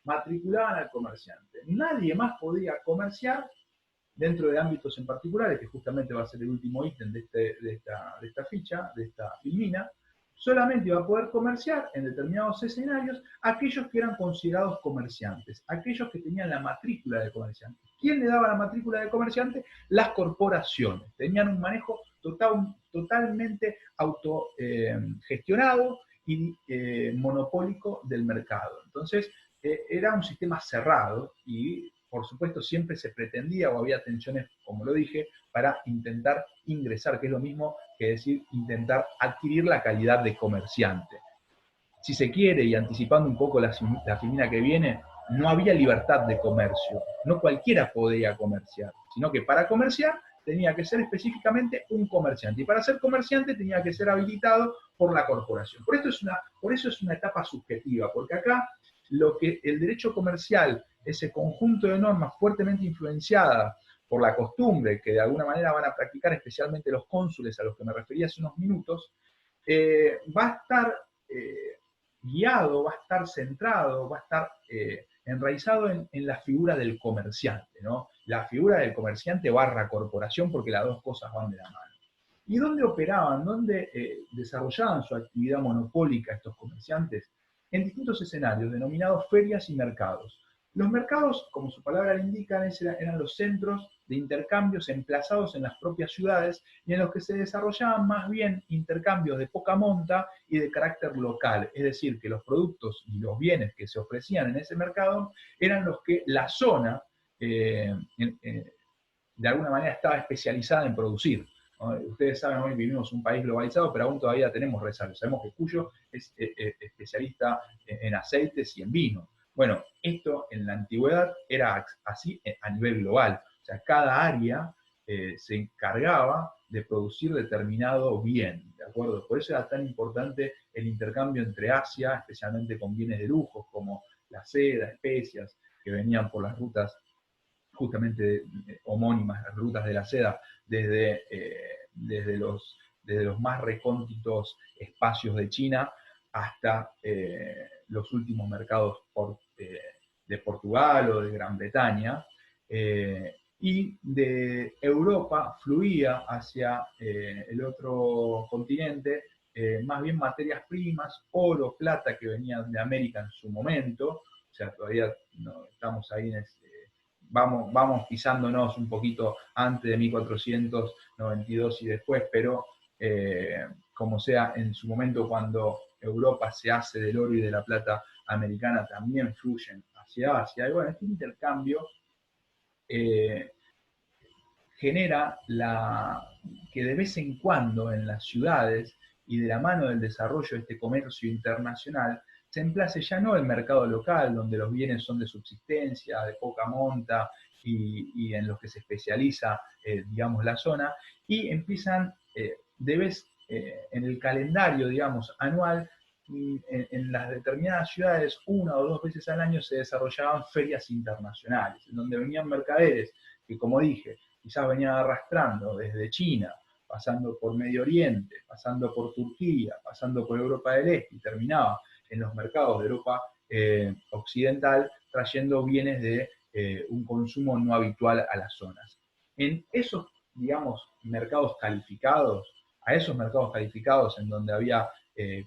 Matriculaban al comerciante. Nadie más podía comerciar dentro de ámbitos en particulares, que justamente va a ser el último ítem de esta ficha, de esta filmina. Solamente iba a poder comerciar en determinados escenarios aquellos que eran considerados comerciantes, aquellos que tenían la matrícula de comerciante. ¿Quién le daba la matrícula de comerciante? Las corporaciones. Tenían un manejo totalmente autogestionado y monopólico del mercado. Entonces, era un sistema cerrado y, por supuesto, siempre se pretendía o había tensiones, como lo dije, para intentar ingresar, que es lo mismo que decir intentar adquirir la calidad de comerciante. Si se quiere, y anticipando un poco la filmina que viene, no había libertad de comercio. No cualquiera podía comerciar, sino que para comerciar tenía que ser específicamente un comerciante. Y para ser comerciante tenía que ser habilitado por la corporación. Por eso es una etapa subjetiva, porque acá lo que el derecho comercial, ese conjunto de normas fuertemente influenciadas por la costumbre, que de alguna manera van a practicar especialmente los cónsules a los que me refería hace unos minutos, va a estar guiado, va a estar centrado, va a estar enraizado en la figura del comerciante, ¿no? La figura del comerciante barra corporación, porque las dos cosas van de la mano. ¿Y dónde operaban? ¿Dónde desarrollaban su actividad monopólica estos comerciantes? En distintos escenarios, denominados ferias y mercados. Los mercados, como su palabra le indica, eran los centros de intercambios emplazados en las propias ciudades y en los que se desarrollaban más bien intercambios de poca monta y de carácter local. Es decir, que los productos y los bienes que se ofrecían en ese mercado eran los que la zona, de alguna manera, estaba especializada en producir. ¿no? Ustedes saben, hoy vivimos un país globalizado, pero aún todavía tenemos resabios. Sabemos que Cuyo es especialista en aceites y en vino. Bueno, esto en la antigüedad era así a nivel global. O sea, cada área se encargaba de producir determinado bien, ¿de acuerdo? Por eso era tan importante el intercambio entre Asia, especialmente con bienes de lujo, como la seda, especias, que venían por las rutas justamente homónimas, las rutas de la seda, desde los más recónditos espacios de China hasta los últimos mercados de Portugal o de Gran Bretaña. Y de Europa fluía hacia el otro continente más bien materias primas, oro, plata que venían de América en su momento, o sea, todavía no estamos ahí vamos pisándonos un poquito antes de 1492 y después, pero como sea, en su momento cuando Europa se hace del oro y de la plata americana, también fluyen hacia Asia. Y bueno, este intercambio eh, genera que de vez en cuando en las ciudades y de la mano del desarrollo de este comercio internacional, se emplace ya no el mercado local, donde los bienes son de subsistencia, de poca monta y en los que se especializa, digamos, la zona, y empiezan en el calendario, digamos, anual, en las determinadas ciudades, una o dos veces al año se desarrollaban ferias internacionales, en donde venían mercaderes que, como dije, quizás venían arrastrando desde China, pasando por Medio Oriente, pasando por Turquía, pasando por Europa del Este y terminaba en los mercados de Europa occidental trayendo bienes de un consumo no habitual a las zonas. En esos, digamos, mercados calificados, a esos mercados calificados en donde había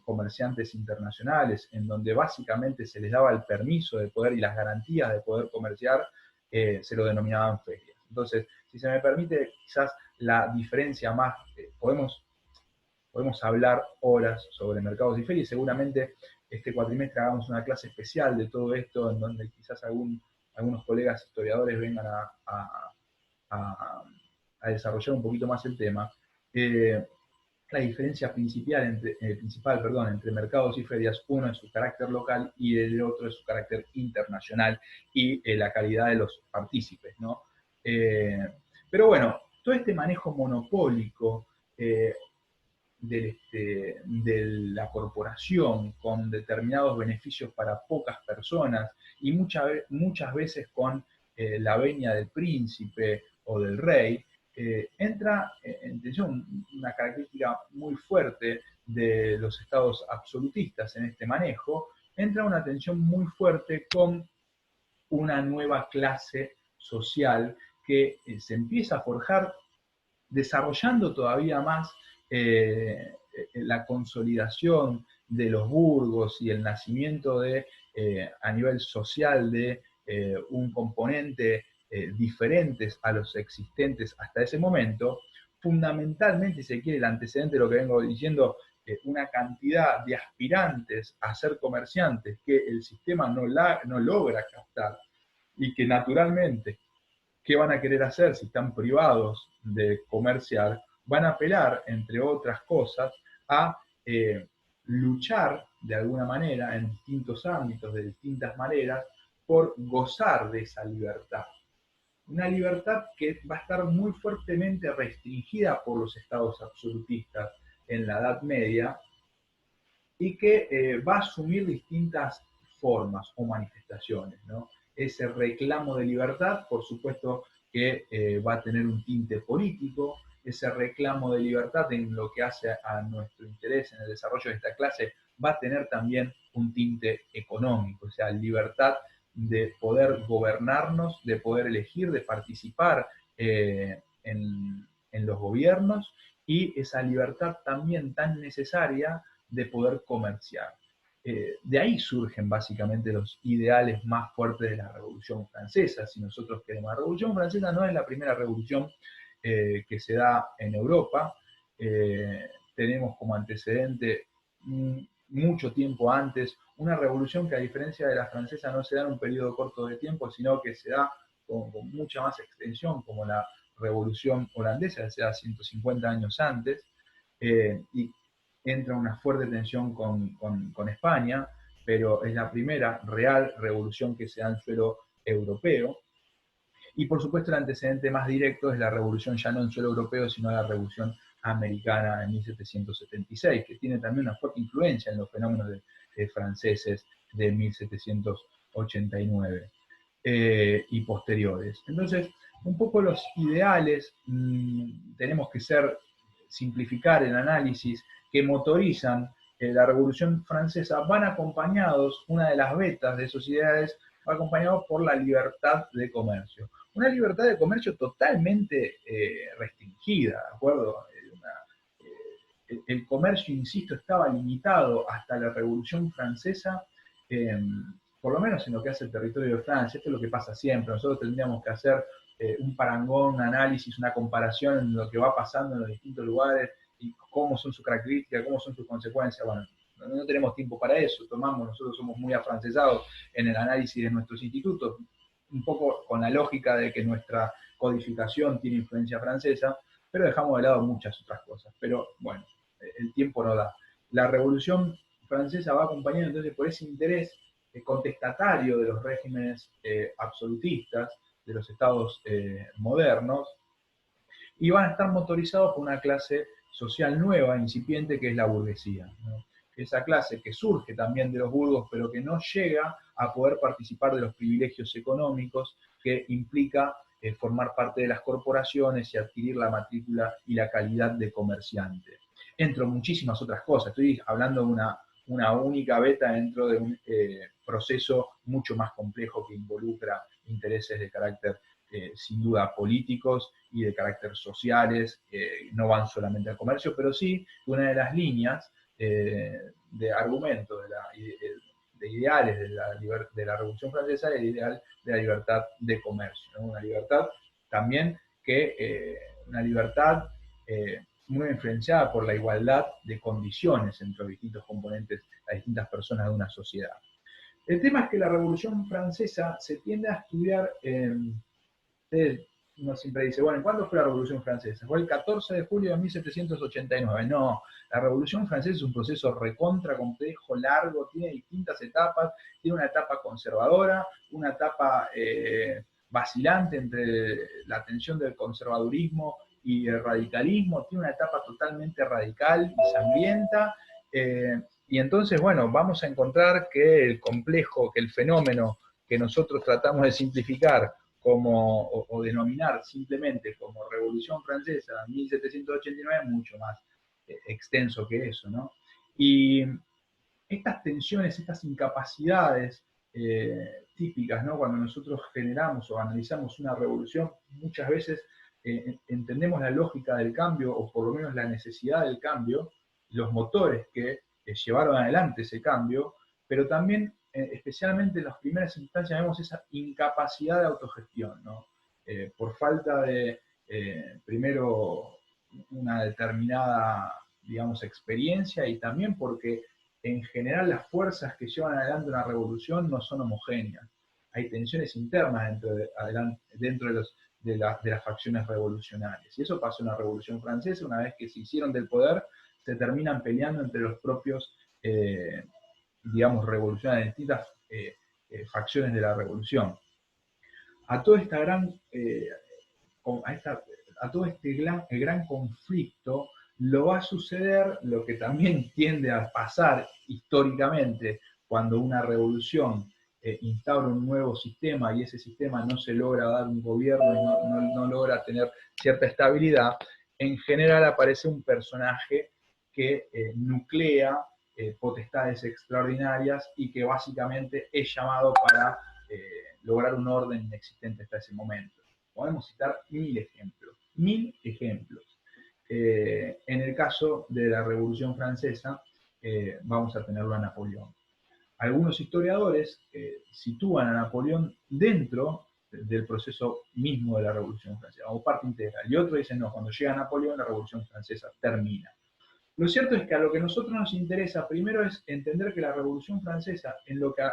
comerciantes internacionales, en donde básicamente se les daba el permiso de poder y las garantías de poder comerciar, se lo denominaban ferias. Entonces, si se me permite, quizás la diferencia más, podemos hablar horas sobre mercados y ferias, seguramente este cuatrimestre hagamos una clase especial de todo esto, en donde quizás algunos colegas historiadores vengan a, a desarrollar un poquito más el tema. La diferencia principal entre mercados y ferias, uno es su carácter local y el otro es su carácter internacional y la calidad de los partícipes, ¿no? Pero bueno, todo este manejo monopólico de la corporación con determinados beneficios para pocas personas y muchas veces con la venia del príncipe o del rey, entra en tensión una característica muy fuerte de los estados absolutistas en este manejo, entra una tensión muy fuerte con una nueva clase social que se empieza a forjar desarrollando todavía más la consolidación de los burgos y el nacimiento a nivel social de un componente diferentes a los existentes hasta ese momento, fundamentalmente, si se quiere, el antecedente de lo que vengo diciendo, una cantidad de aspirantes a ser comerciantes que el sistema no logra captar y que naturalmente, ¿qué van a querer hacer si están privados de comerciar? Van a apelar, entre otras cosas, a luchar de alguna manera en distintos ámbitos, de distintas maneras, por gozar de esa libertad. Una libertad que va a estar muy fuertemente restringida por los estados absolutistas en la Edad Media y que va a asumir distintas formas o manifestaciones, ¿no? Ese reclamo de libertad, por supuesto que va a tener un tinte político, ese reclamo de libertad en lo que hace a nuestro interés en el desarrollo de esta clase va a tener también un tinte económico, o sea, libertad de poder gobernarnos, de poder elegir, de participar en los gobiernos y esa libertad también tan necesaria de poder comerciar. De ahí surgen básicamente los ideales más fuertes de la Revolución Francesa, si nosotros queremos. La Revolución Francesa no es la primera revolución que se da en Europa. Tenemos como antecedente mucho tiempo antes una revolución que, a diferencia de la francesa, no se da en un periodo corto de tiempo, sino que se da con mucha más extensión, como la Revolución Holandesa, o sea, 150 años antes, y entra una fuerte tensión con España, pero es la primera real revolución que se da en suelo europeo. Y por supuesto el antecedente más directo es la revolución ya no en suelo europeo, sino la revolución americana en 1776, que tiene también una fuerte influencia en los fenómenos franceses de 1789 y posteriores. Entonces, un poco los ideales tenemos que simplificar el análisis que motorizan la Revolución Francesa, van acompañados, una de las vetas de esos ideales, va acompañado por la libertad de comercio. Una libertad de comercio totalmente restringida, ¿de acuerdo? El comercio, insisto, estaba limitado hasta la Revolución Francesa, por lo menos en lo que hace el territorio de Francia. Esto es lo que pasa siempre. Nosotros tendríamos que hacer un parangón, un análisis, una comparación en lo que va pasando en los distintos lugares y cómo son sus características, cómo son sus consecuencias. Bueno, no tenemos tiempo para eso. Nosotros somos muy afrancesados en el análisis de nuestros institutos, un poco con la lógica de que nuestra codificación tiene influencia francesa, pero dejamos de lado muchas otras cosas. Pero bueno, el tiempo no da. La Revolución Francesa va acompañada entonces por ese interés contestatario de los regímenes absolutistas, de los estados modernos, y van a estar motorizados por una clase social nueva, incipiente, que es la burguesía, ¿no? Esa clase que surge también de los burgos, pero que no llega a poder participar de los privilegios económicos que implica formar parte de las corporaciones y adquirir la matrícula y la calidad de comerciante. Entre muchísimas otras cosas. Estoy hablando de una única beta dentro de un proceso mucho más complejo que involucra intereses de carácter sin duda políticos y de carácter sociales, no van solamente al comercio, pero sí una de las líneas de argumentos, de ideales de la Revolución Francesa, es el ideal de la libertad de comercio, ¿no? Una libertad también una libertad muy influenciada por la igualdad de condiciones entre los distintos componentes, las distintas personas de una sociedad. El tema es que la Revolución Francesa se tiende a estudiar, uno siempre dice, bueno, ¿cuándo fue la Revolución Francesa? Fue el 14 de julio de 1789. No, la Revolución Francesa es un proceso recontra complejo, largo, tiene distintas etapas, tiene una etapa conservadora, una etapa vacilante entre la tensión del conservadurismo y el radicalismo, tiene una etapa totalmente radical y sangrienta, y entonces, bueno, vamos a encontrar que el complejo, que el fenómeno que nosotros tratamos de simplificar o denominar simplemente como Revolución Francesa 1789 es mucho más extenso que eso, ¿no? Y estas tensiones, estas incapacidades típicas, ¿no? Cuando nosotros generamos o analizamos una revolución, muchas veces entendemos la lógica del cambio, o por lo menos la necesidad del cambio, los motores que llevaron adelante ese cambio, pero también, especialmente en las primeras instancias, vemos esa incapacidad de autogestión, ¿no? Por falta de, primero, una determinada, digamos, experiencia, y también porque en general las fuerzas que llevan adelante una revolución no son homogéneas. Hay tensiones internas dentro de las facciones revolucionarias. Y eso pasó en la Revolución Francesa. Una vez que se hicieron del poder, se terminan peleando entre los propios, digamos, revolucionarios, distintas facciones de la revolución. A toda esta gran, a todo este gran conflicto lo va a suceder lo que también tiende a pasar históricamente cuando una revolución instaura un nuevo sistema y ese sistema no se logra dar un gobierno y no logra tener cierta estabilidad. En general aparece un personaje que nuclea potestades extraordinarias y que básicamente es llamado para lograr un orden inexistente hasta ese momento. Podemos citar mil ejemplos. En el caso de la Revolución Francesa, vamos a tenerlo a Napoleón. Algunos historiadores sitúan a Napoleón dentro del proceso mismo de la Revolución Francesa, o parte integral, y otros dicen, no, cuando llega Napoleón, la Revolución Francesa termina. Lo cierto es que a lo que a nosotros nos interesa primero es entender que la Revolución Francesa, en lo que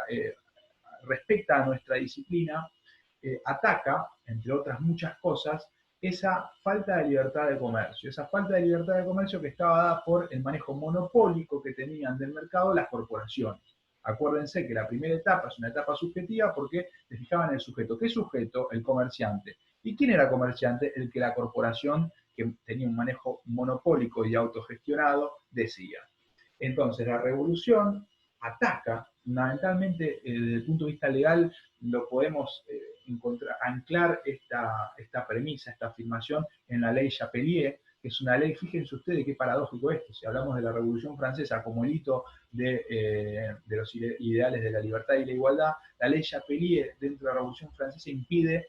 respecta a nuestra disciplina, ataca, entre otras muchas cosas, esa falta de libertad de comercio. Esa falta de libertad de comercio que estaba dada por el manejo monopólico que tenían del mercado las corporaciones. Acuérdense que la primera etapa es una etapa subjetiva porque se fijaban en el sujeto. ¿Qué sujeto? El comerciante. ¿Y quién era comerciante? El que la corporación, que tenía un manejo monopólico y autogestionado, decía. Entonces la revolución ataca, fundamentalmente desde el punto de vista legal, lo podemos anclar esta premisa, esta afirmación en la ley Chapelier, que es una ley, fíjense ustedes qué paradójico esto, si hablamos de la Revolución Francesa como el hito de los ideales de la libertad y la igualdad, la ley Chapelier dentro de la Revolución Francesa impide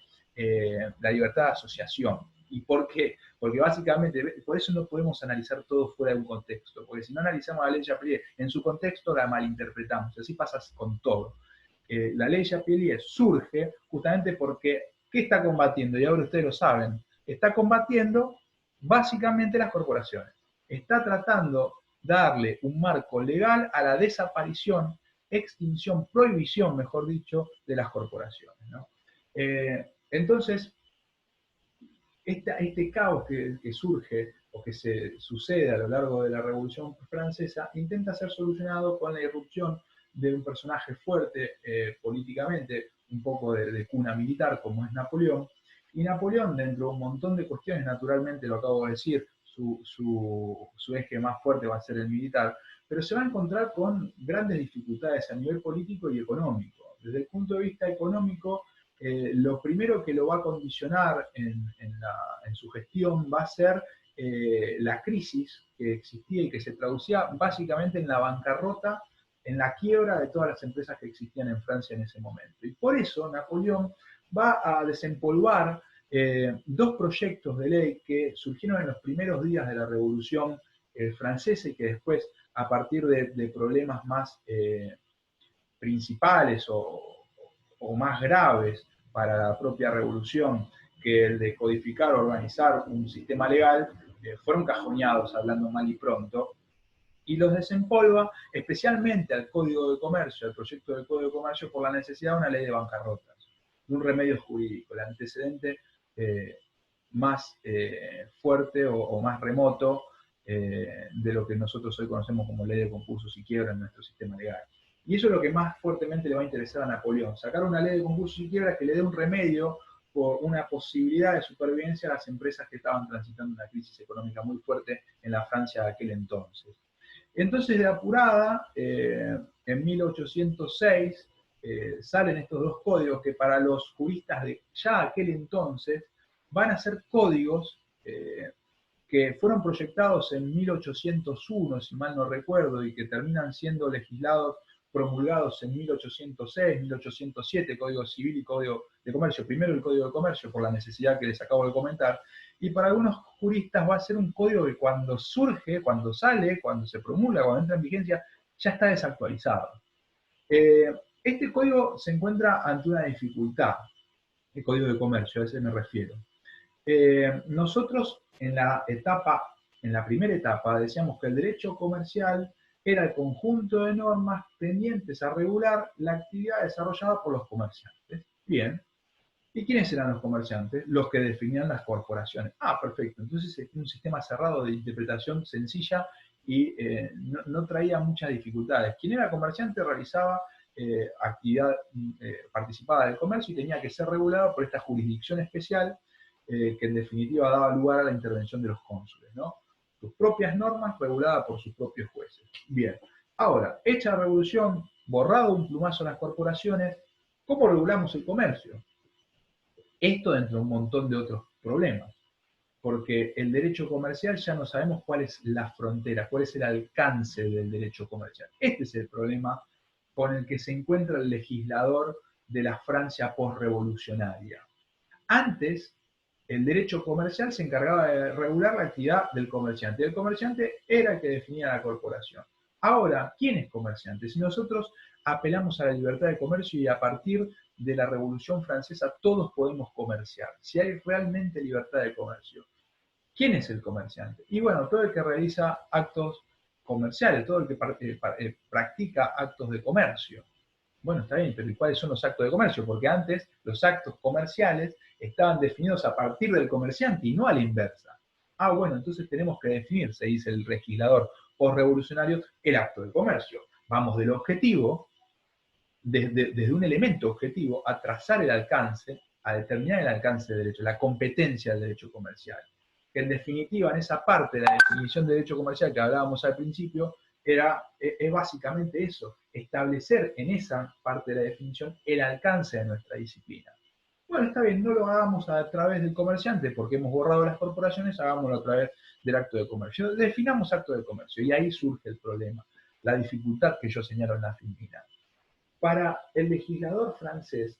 la libertad de asociación. ¿Y por qué? Porque básicamente, por eso no podemos analizar todo fuera de un contexto, porque si no analizamos la ley Chapelier en su contexto la malinterpretamos, así pasa con todo. La ley Chapelier surge justamente porque, ¿qué está combatiendo? Y ahora ustedes lo saben, está combatiendo básicamente las corporaciones. Está tratando de darle un marco legal a la desaparición, extinción, prohibición, mejor dicho, de las corporaciones, ¿no? Entonces, este caos que surge o que se sucede a lo largo de la Revolución Francesa intenta ser solucionado con la irrupción de un personaje fuerte políticamente, un poco de cuna militar como es Napoleón, y Napoleón, dentro de un montón de cuestiones, naturalmente lo acabo de decir, su eje más fuerte va a ser el militar, pero se va a encontrar con grandes dificultades a nivel político y económico. Desde el punto de vista económico, lo primero que lo va a condicionar en su gestión va a ser la crisis que existía y que se traducía básicamente en la bancarrota, en la quiebra de todas las empresas que existían en Francia en ese momento. Y por eso Napoleón va a desempolvar dos proyectos de ley que surgieron en los primeros días de la Revolución Francesa y que después, a partir de problemas más principales o más graves para la propia revolución que el de codificar o organizar un sistema legal, fueron cajoneados, hablando mal y pronto, y los desempolva especialmente al Código de Comercio, al proyecto del Código de Comercio, por la necesidad de una ley de bancarrotas, de un remedio jurídico, el antecedente más fuerte o más remoto de lo que nosotros hoy conocemos como ley de concursos y quiebra en nuestro sistema legal. Y eso es lo que más fuertemente le va a interesar a Napoleón, sacar una ley de concursos y quiebras que le dé un remedio por una posibilidad de supervivencia a las empresas que estaban transitando una crisis económica muy fuerte en la Francia de aquel entonces. Entonces, de apurada, en 1806 salen estos dos códigos que para los juristas de ya aquel entonces van a ser códigos que fueron proyectados en 1801, si mal no recuerdo, y que terminan siendo legislados, promulgados en 1806, 1807, Código Civil y Código de Comercio. Primero el Código de Comercio, por la necesidad que les acabo de comentar, y para algunos juristas va a ser un código que cuando surge, cuando sale, cuando se promulga, cuando entra en vigencia, ya está desactualizado. Este código se encuentra ante una dificultad, el Código de Comercio, a ese me refiero. Nosotros en la primera etapa, decíamos que el derecho comercial era el conjunto de normas tendientes a regular la actividad desarrollada por los comerciantes. Bien. ¿Y quiénes eran los comerciantes? Los que definían las corporaciones. Ah, perfecto. Entonces es un sistema cerrado de interpretación sencilla y no traía muchas dificultades. Quien era comerciante realizaba actividad participada del comercio y tenía que ser regulado por esta jurisdicción especial que en definitiva daba lugar a la intervención de los cónsules, ¿no? Sus propias normas reguladas por sus propios jueces. Bien. Ahora, hecha la revolución, borrado un plumazo las corporaciones, ¿cómo regulamos el comercio? Esto dentro de un montón de otros problemas, porque el derecho comercial ya no sabemos cuál es la frontera, cuál es el alcance del derecho comercial. Este es el problema con el que se encuentra el legislador de la Francia postrevolucionaria. Antes, el derecho comercial se encargaba de regular la actividad del comerciante. El comerciante era el que definía la corporación. Ahora, ¿quién es comerciante? Si nosotros apelamos a la libertad de comercio y a partir de la Revolución Francesa todos podemos comerciar, si hay realmente libertad de comercio, ¿quién es el comerciante? Y bueno, todo el que realiza actos comerciales, todo el que practica actos de comercio. Bueno, está bien, pero ¿y cuáles son los actos de comercio? Porque antes los actos comerciales estaban definidos a partir del comerciante y no a la inversa. Ah, bueno, entonces tenemos que definir, se dice el legislador postrevolucionario, el acto de comercio. Vamos del objetivo, desde un elemento objetivo, a trazar el alcance, a determinar el alcance del derecho, la competencia del derecho comercial. Que en definitiva, en esa parte de la definición de derecho comercial que hablábamos al principio, es básicamente eso, establecer en esa parte de la definición el alcance de nuestra disciplina. Bueno, está bien, no lo hagamos a través del comerciante porque hemos borrado las corporaciones, hagámoslo a través del acto de comercio. Definamos acto de comercio y ahí surge el problema, la dificultad que yo señalo en la Filipina. Para el legislador francés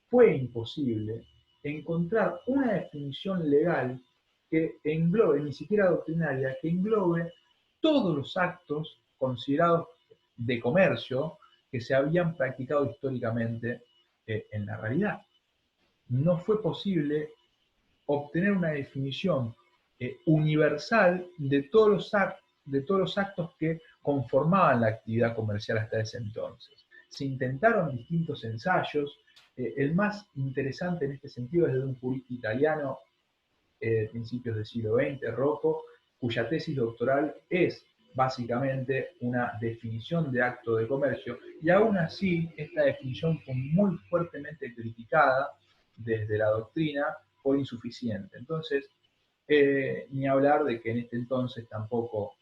fue imposible encontrar una definición legal que englobe, ni siquiera doctrinaria, que englobe todos los actos considerados de comercio que se habían practicado históricamente en la realidad. No fue posible obtener una definición universal de todos los actos que conformaban la actividad comercial hasta ese entonces. Se intentaron distintos ensayos, el más interesante en este sentido es de un jurista italiano de principios del siglo XX, Rocco, cuya tesis doctoral es básicamente una definición de acto de comercio, y aún así esta definición fue muy fuertemente criticada desde la doctrina por insuficiente. Entonces, ni hablar de que en este entonces tampoco,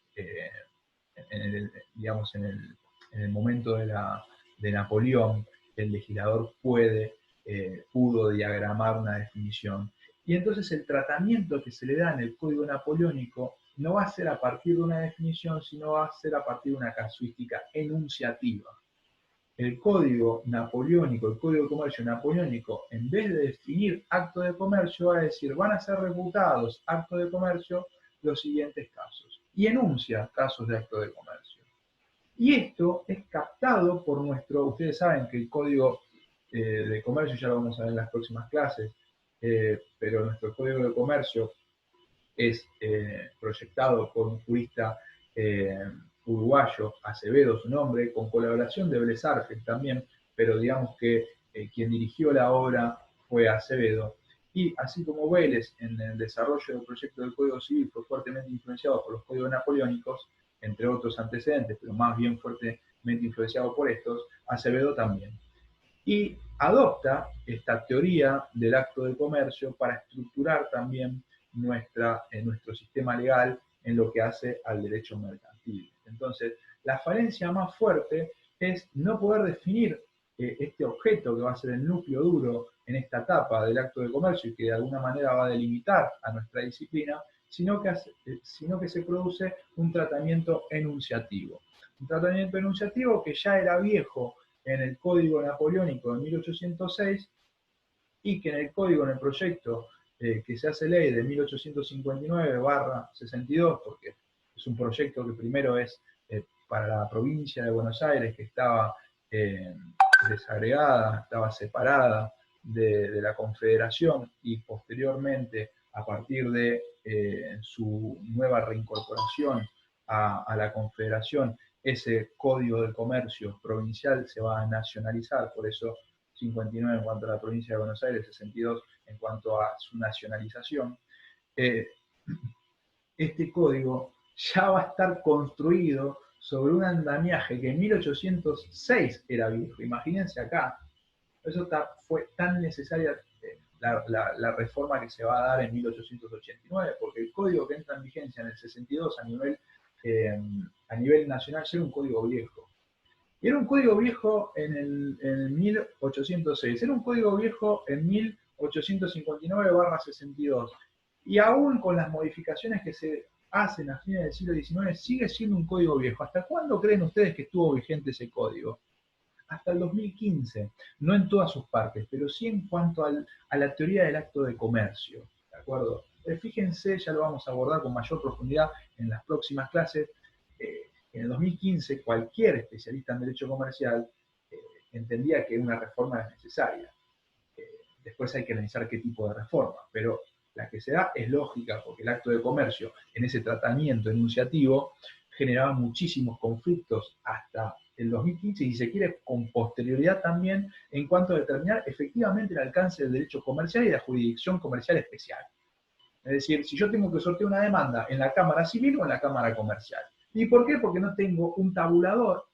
digamos, en el momento de Napoleón, el legislador pudo diagramar una definición. Y entonces el tratamiento que se le da en el Código Napoleónico no va a ser a partir de una definición, sino va a ser a partir de una casuística enunciativa. El Código Napoleónico, el Código de Comercio Napoleónico, en vez de definir acto de comercio, va a decir, van a ser reputados acto de comercio los siguientes casos. Y enuncia casos de acto de comercio. Y esto es captado por ustedes saben que el Código de Comercio, ya lo vamos a ver en las próximas clases, pero nuestro Código de Comercio es proyectado por un jurista uruguayo, Acevedo su nombre, con colaboración de Bles Arfel también, pero digamos que quien dirigió la obra fue Acevedo. Y así como Vélez en el desarrollo del proyecto del Código Civil fue fuertemente influenciado por los códigos napoleónicos, entre otros antecedentes, pero más bien fuertemente influenciado por estos, Acevedo también. Y adopta esta teoría del acto de comercio para estructurar también nuestro sistema legal en lo que hace al derecho mercantil. Entonces, la falencia más fuerte es no poder definir este objeto que va a ser el núcleo duro en esta etapa del acto de comercio y que de alguna manera va a delimitar a nuestra disciplina, sino que se produce un tratamiento enunciativo. Un tratamiento enunciativo que ya era viejo en el Código Napoleónico de 1806 y que en el código, en el proyecto que se hace ley de 1859/62, porque es un proyecto que primero es para la provincia de Buenos Aires, que estaba desagregada, estaba separada de la Confederación, y posteriormente, a partir de su nueva reincorporación a la Confederación, ese código de comercio provincial se va a nacionalizar, por eso 59 en cuanto a la provincia de Buenos Aires, 62 en cuanto a su nacionalización. Eh, este código ya va a estar construido sobre un andamiaje que en 1806 era viejo. Imagínense acá, eso fue tan necesaria la reforma que se va a dar en 1889, porque el código que entra en vigencia en el 62 a nivel nacional ya era un código viejo. Y era un código viejo en 1806, era un código viejo en 1859/62. Y aún con las modificaciones que se hacen a fines del siglo XIX, sigue siendo un código viejo. ¿Hasta cuándo creen ustedes que estuvo vigente ese código? Hasta el 2015, no en todas sus partes, pero sí en cuanto a la teoría del acto de comercio, ¿de acuerdo? Fíjense, ya lo vamos a abordar con mayor profundidad en las próximas clases. En el 2015, cualquier especialista en derecho comercial entendía que una reforma era necesaria. Después hay que analizar qué tipo de reforma, pero la que se da es lógica, porque el acto de comercio, en ese tratamiento enunciativo, generaba muchísimos conflictos hasta el 2015 y si se quiere con posterioridad también en cuanto a determinar efectivamente el alcance del derecho comercial y la jurisdicción comercial especial. Es decir, si yo tengo que sortear una demanda en la Cámara Civil o en la Cámara Comercial. ¿Y por qué? Porque no tengo un tabulador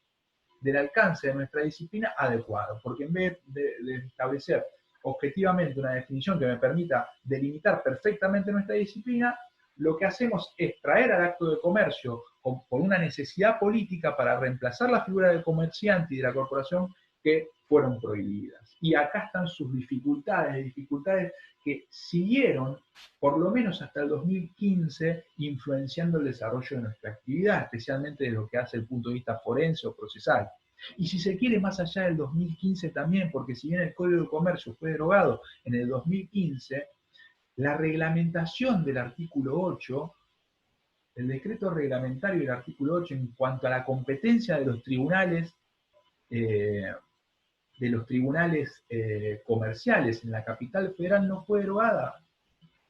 del alcance de nuestra disciplina adecuado, porque en vez de establecer objetivamente una definición que me permita delimitar perfectamente nuestra disciplina, lo que hacemos es traer al acto de comercio por una necesidad política para reemplazar la figura del comerciante y de la corporación que fueron prohibidas. Y acá están sus dificultades que siguieron, por lo menos hasta el 2015, influenciando el desarrollo de nuestra actividad, especialmente de lo que hace el punto de vista forense o procesal. Y si se quiere, más allá del 2015 también, porque si bien el Código de Comercio fue derogado en el 2015, la reglamentación del artículo 8, el decreto reglamentario del artículo 8 en cuanto a la competencia de los tribunales comerciales en la capital federal no fue derogada.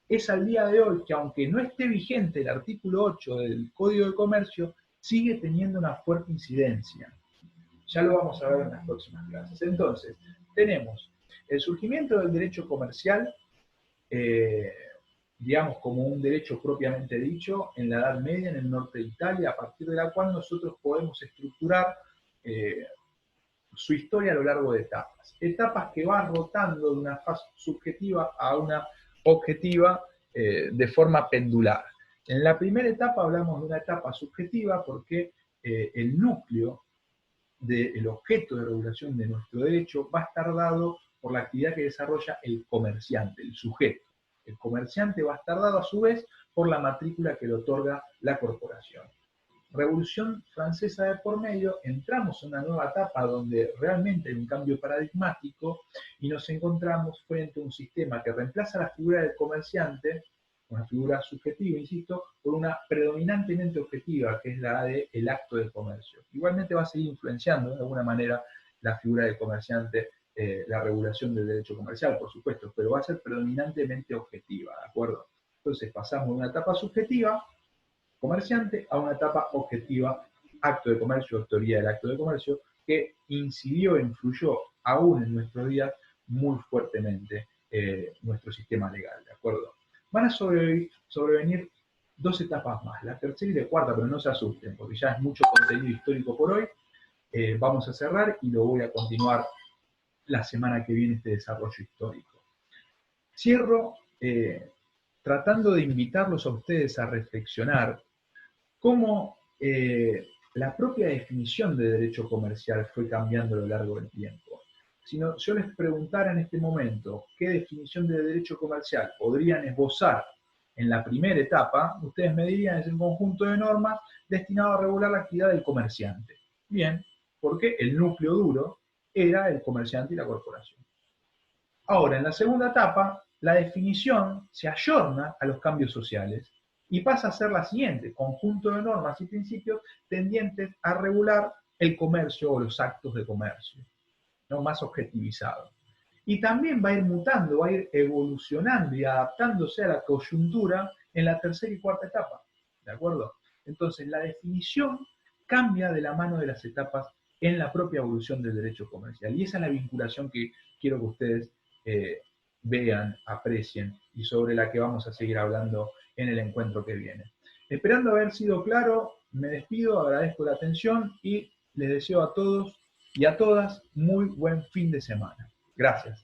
Es al día de hoy que, aunque no esté vigente el artículo 8 del Código de Comercio, sigue teniendo una fuerte incidencia. Ya lo vamos a ver en las próximas clases. Entonces, tenemos el surgimiento del derecho comercial, digamos como un derecho propiamente dicho, en la Edad Media, en el norte de Italia, a partir de la cual nosotros podemos estructurar su historia a lo largo de etapas. Etapas que van rotando de una fase subjetiva a una objetiva de forma pendular. En la primera etapa hablamos de una etapa subjetiva porque el núcleo del objeto de regulación de nuestro derecho va a estar dado por la actividad que desarrolla el comerciante, el sujeto. El comerciante va a estar dado a su vez por la matrícula que le otorga la corporación. Revolución Francesa de por medio, entramos en una nueva etapa donde realmente hay un cambio paradigmático y nos encontramos frente a un sistema que reemplaza la figura del comerciante, una figura subjetiva, insisto, por una predominantemente objetiva, que es la del acto de comercio. Igualmente va a seguir influenciando de alguna manera la figura del comerciante, la regulación del derecho comercial, por supuesto, pero va a ser predominantemente objetiva, ¿de acuerdo? Entonces pasamos de una etapa subjetiva, comerciante, a una etapa objetiva, acto de comercio, autoría del acto de comercio, que incidió e influyó aún en nuestros días muy fuertemente nuestro sistema legal, ¿de acuerdo? Van a sobrevenir dos etapas más, la tercera y la cuarta, pero no se asusten, porque ya es mucho contenido histórico por hoy. Vamos a cerrar y lo voy a continuar la semana que viene este desarrollo histórico. Cierro tratando de invitarlos a ustedes a reflexionar cómo la propia definición de derecho comercial fue cambiando a lo largo del tiempo. Si yo les preguntara en este momento qué definición de derecho comercial podrían esbozar en la primera etapa, ustedes me dirían es un conjunto de normas destinado a regular la actividad del comerciante. Bien, porque el núcleo duro era el comerciante y la corporación. Ahora, en la segunda etapa, la definición se ayorna a los cambios sociales y pasa a ser la siguiente: conjunto de normas y principios tendientes a regular el comercio o los actos de comercio, ¿no? Más objetivizado. Y también va a ir mutando, va a ir evolucionando y adaptándose a la coyuntura en la tercera y cuarta etapa, ¿de acuerdo? Entonces, la definición cambia de la mano de las etapas en la propia evolución del derecho comercial. Y esa es la vinculación que quiero que ustedes vean, aprecien y sobre la que vamos a seguir hablando en el encuentro que viene. Esperando haber sido claro, me despido, agradezco la atención y les deseo a todos y a todas muy buen fin de semana. Gracias.